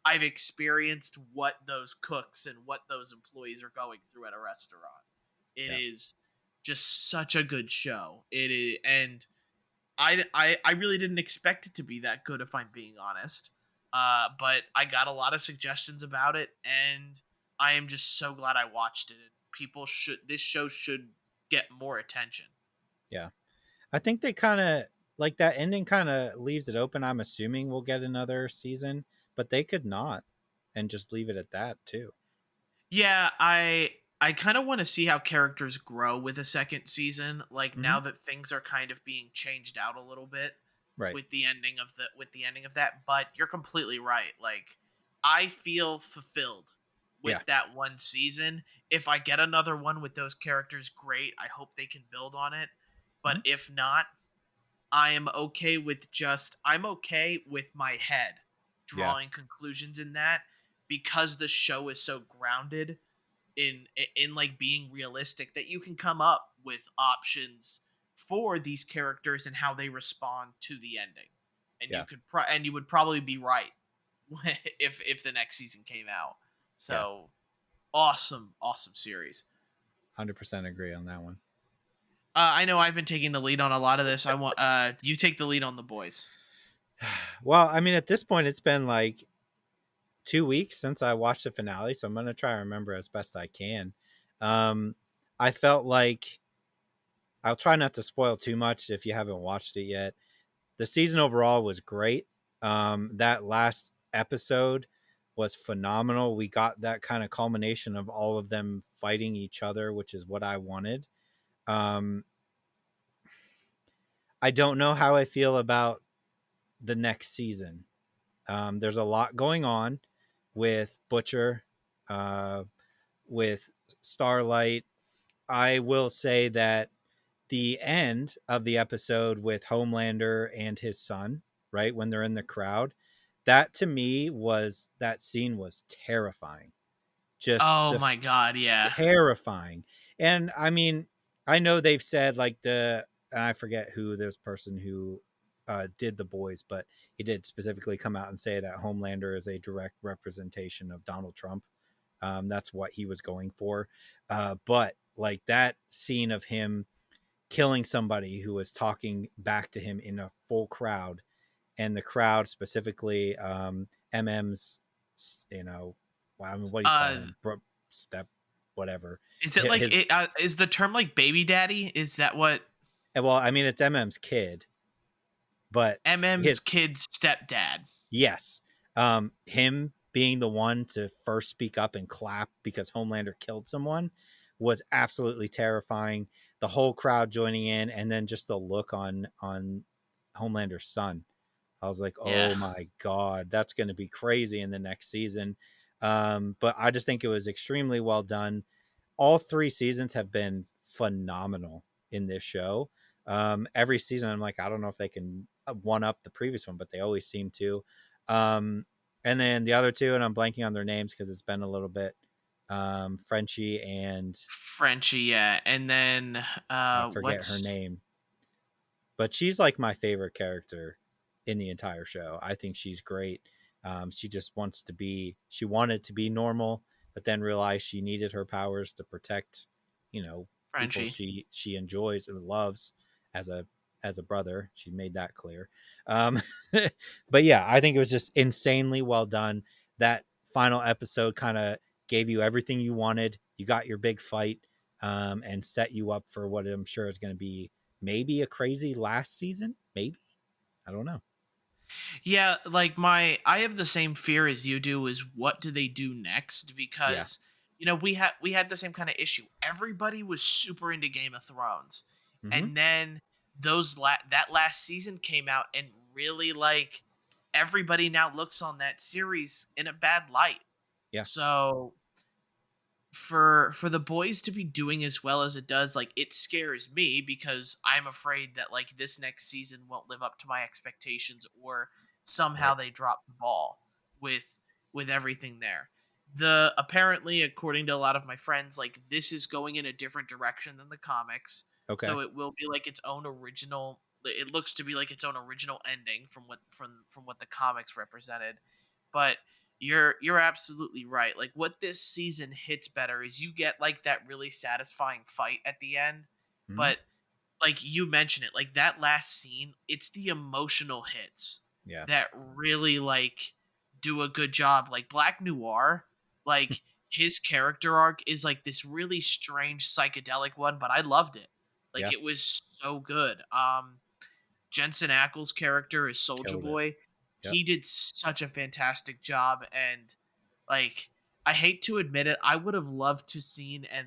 I've experienced what those cooks and what those employees are going through at a restaurant. It Yeah. is just such a good show. It is, and I really didn't expect it to be that good, if I'm being honest. But I got a lot of suggestions about it, and I am just so glad I watched it. And people should this show should get more attention. Yeah. I think they kind of like that ending kind of leaves it open. I'm assuming we'll get another season, but they could not and just leave it at that too. Yeah, I kind of want to see how characters grow with a second season. Like Hmm. now that things are kind of being changed out a little bit Right. with the ending of that. But you're completely right. Like I feel fulfilled with Yeah. that one season. If I get another one with those characters, great. I hope they can build on it. But Mhm. if not, I'm okay with my head Yeah. drawing conclusions in that, because the show is so grounded in like being realistic that you can come up with options for these characters and how they respond to the ending. And Yeah. you would probably be right if the next season came out. Yeah. So awesome series. 100% agree on that one. I know I've been taking the lead on a lot of this. I want you take the lead on The Boys. Well, I mean, at this point, it's been like 2 weeks since I watched the finale, so I'm gonna try to remember as best I can. Um, I felt like I'll try not to spoil too much if you haven't watched it yet. The season overall was great. That last episode was phenomenal. We got that kind of culmination of all of them fighting each other, which is what I wanted. Um, I don't know how I feel about the next season. There's a lot going on with Butcher, uh, with Starlight. I will say that the end of the episode with Homelander and his son, right when they're in the crowd, that to me was that scene was terrifying. Just Oh the my god, yeah. terrifying. And I mean, I know they've said like and I forget who this person who did The Boys, but he did specifically come out and say that Homelander is a direct representation of Donald Trump. That's what he was going for. But like that scene of him killing somebody who was talking back to him in a full crowd, and the crowd specifically MM's, you know, well, I mean, what do you call Uh him? Step, whatever. is it like His is the term like baby daddy? Is that what well, I mean, it's MM's kid, but MM's his kid's stepdad? yes, him being the one to first speak up and clap because Homelander killed someone was absolutely terrifying. The whole crowd joining in, and then just the look on Homelander's son. I was like, Yeah. oh my god, that's going to be crazy in the next season. But I just think it was extremely well done. All 3 seasons have been phenomenal in this show. Every season, I'm like, I don't know if they can one up the previous one, but they always seem to. Um, and then the other two, and I'm blanking on their names because it's been a little bit. Frenchie and Frenchie, yeah. And then I forget her what's name, but she's like my favorite character in the entire show. I think she's great. She just wants to be. She wanted to be normal, but then realized she needed her powers to protect, people Frenchie. she enjoys and loves as a brother. She made that clear. Um, but yeah, I think it was just insanely well done. That final episode kind of gave you everything you wanted. You got your big fight, and set you up for what I'm sure is going to be maybe a crazy last season. Maybe, I don't know. Yeah, like I have the same fear as you do is what do they do next Yeah. because we had the same kind of issue. Everybody was super into Game of Thrones. Mm-hmm. And then that last season came out and really like everybody now looks on that series in a bad light. Yeah. So for the boys to be doing as well as it does, like it scares me because I'm afraid that like this next season won't live up to my expectations or somehow Right. they drop the ball with everything there. The apparently according to a lot of my friends, like this is going in a different direction than the comics. Okay. So it will be like its own original, it looks to be like its own original ending from what the comics represented. But you're absolutely right. Like what this season hits better is you get like that really satisfying fight at the end, Mm-hmm. but like you mentioned it, like that last scene, it's the emotional hits Yeah. that really like do a good job. Like Black Noir, like his character arc is like this really strange psychedelic one, but I loved it. Like Yeah. it was so good. Jensen Ackles' character is Soldier Killed it. Boy. Yep. He did such a fantastic job, and like I hate to admit it, I would have loved to seen, and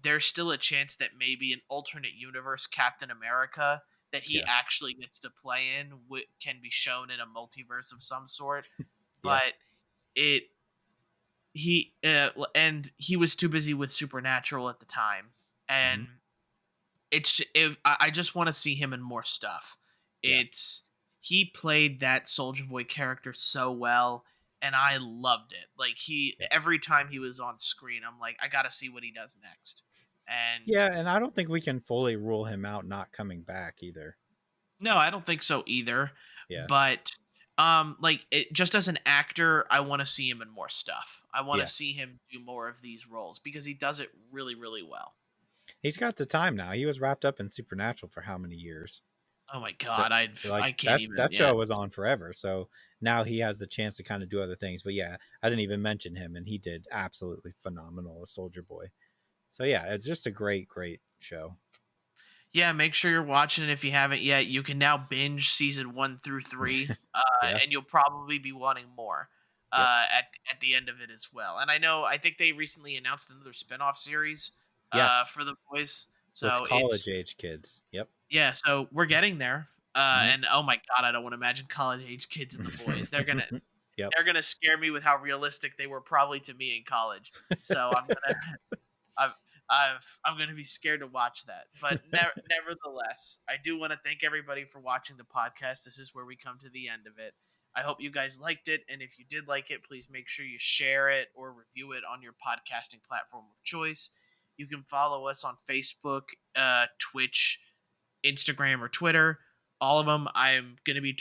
there's still a chance that maybe an alternate universe Captain America that he Yeah. actually gets to play in can be shown in a multiverse of some sort, Yeah. but it and he was too busy with Supernatural at the time, and Mm-hmm. I just want to see him in more stuff. Yeah. It's He played that Soldier Boy character so well, and I loved it. Like Yeah. every time he was on screen, I'm like, I got to see what he does next. And Yeah, and I don't think we can fully rule him out not coming back either. no, I don't think so either. Yeah. But like just as an actor, I want to see him in more stuff. I want to Yeah. see him do more of these roles because he does it really, really well. He's got the time now. He was wrapped up in Supernatural for how many years? Oh my So god, I like can't that even. that Yeah. show was on forever. So now he has the chance to kind of do other things. But yeah, I didn't even mention him, and he did absolutely phenomenal as Soldier Boy. So yeah, it's just a great, great show. Yeah, make sure you're watching it if you haven't yet. You can now binge season 1 through 3, Yeah. and you'll probably be wanting more Yep. at the end of it as well. And I think they recently announced another spinoff series Yes. for the boys. With So college age kids. Yep. yeah, so we're getting there. Hmm. And oh my god, I don't want to imagine college age kids in the boys. Yep. They're gonna scare me with how realistic they were probably to me in college. So I've, I'm going to be scared to watch that. But nevertheless, I do want to thank everybody for watching the podcast. This is where we come to the end of it. I hope you guys liked it. And if you did like it, please make sure you share it or review it on your podcasting platform of choice. You can follow us on Facebook, Twitch, Instagram, or Twitter. All of them. I'm gonna be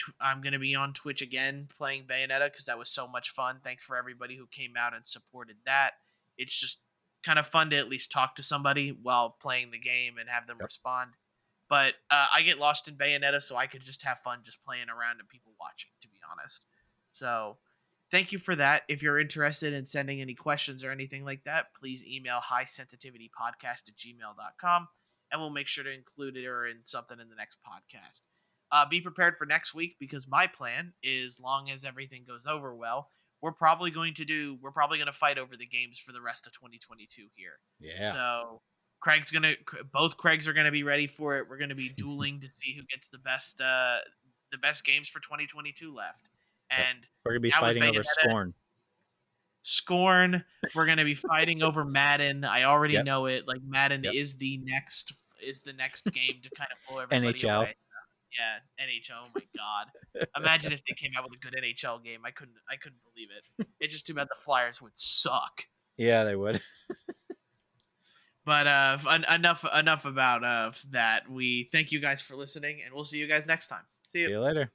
on Twitch again playing Bayonetta because that was so much fun. Thanks for everybody who came out and supported that. It's just kind of fun to at least talk to somebody while playing the game and have them Yep. respond. But I get lost in Bayonetta, so I could just have fun just playing around and people watching, to be honest. So thank you for that. If you're interested in sending any questions or anything like that, please email highsensitivitypodcast@gmail.com and we'll make sure to include it or in something in the next podcast. Be prepared for next week because my plan is, long as everything goes over well, we're probably going to fight over the games for the rest of 2022 here. Yeah. So both Craigs are gonna be ready for it. We're gonna be dueling to see who gets the best games for 2022 left. Yep. And We're gonna be now with fighting over Bayonetta, Scorn. Scorn, we're gonna be fighting over Madden. I already Yep. know it. Like Madden Yep. is the next game to kind of blow everybody NHL. away. Yeah, NHL. Oh my god! Imagine if they came out with a good NHL game. I couldn't believe it. It's just too bad the Flyers would suck. Yeah, they would. But enough about that. We thank you guys for listening, and we'll see you guys next time. See See you. you later.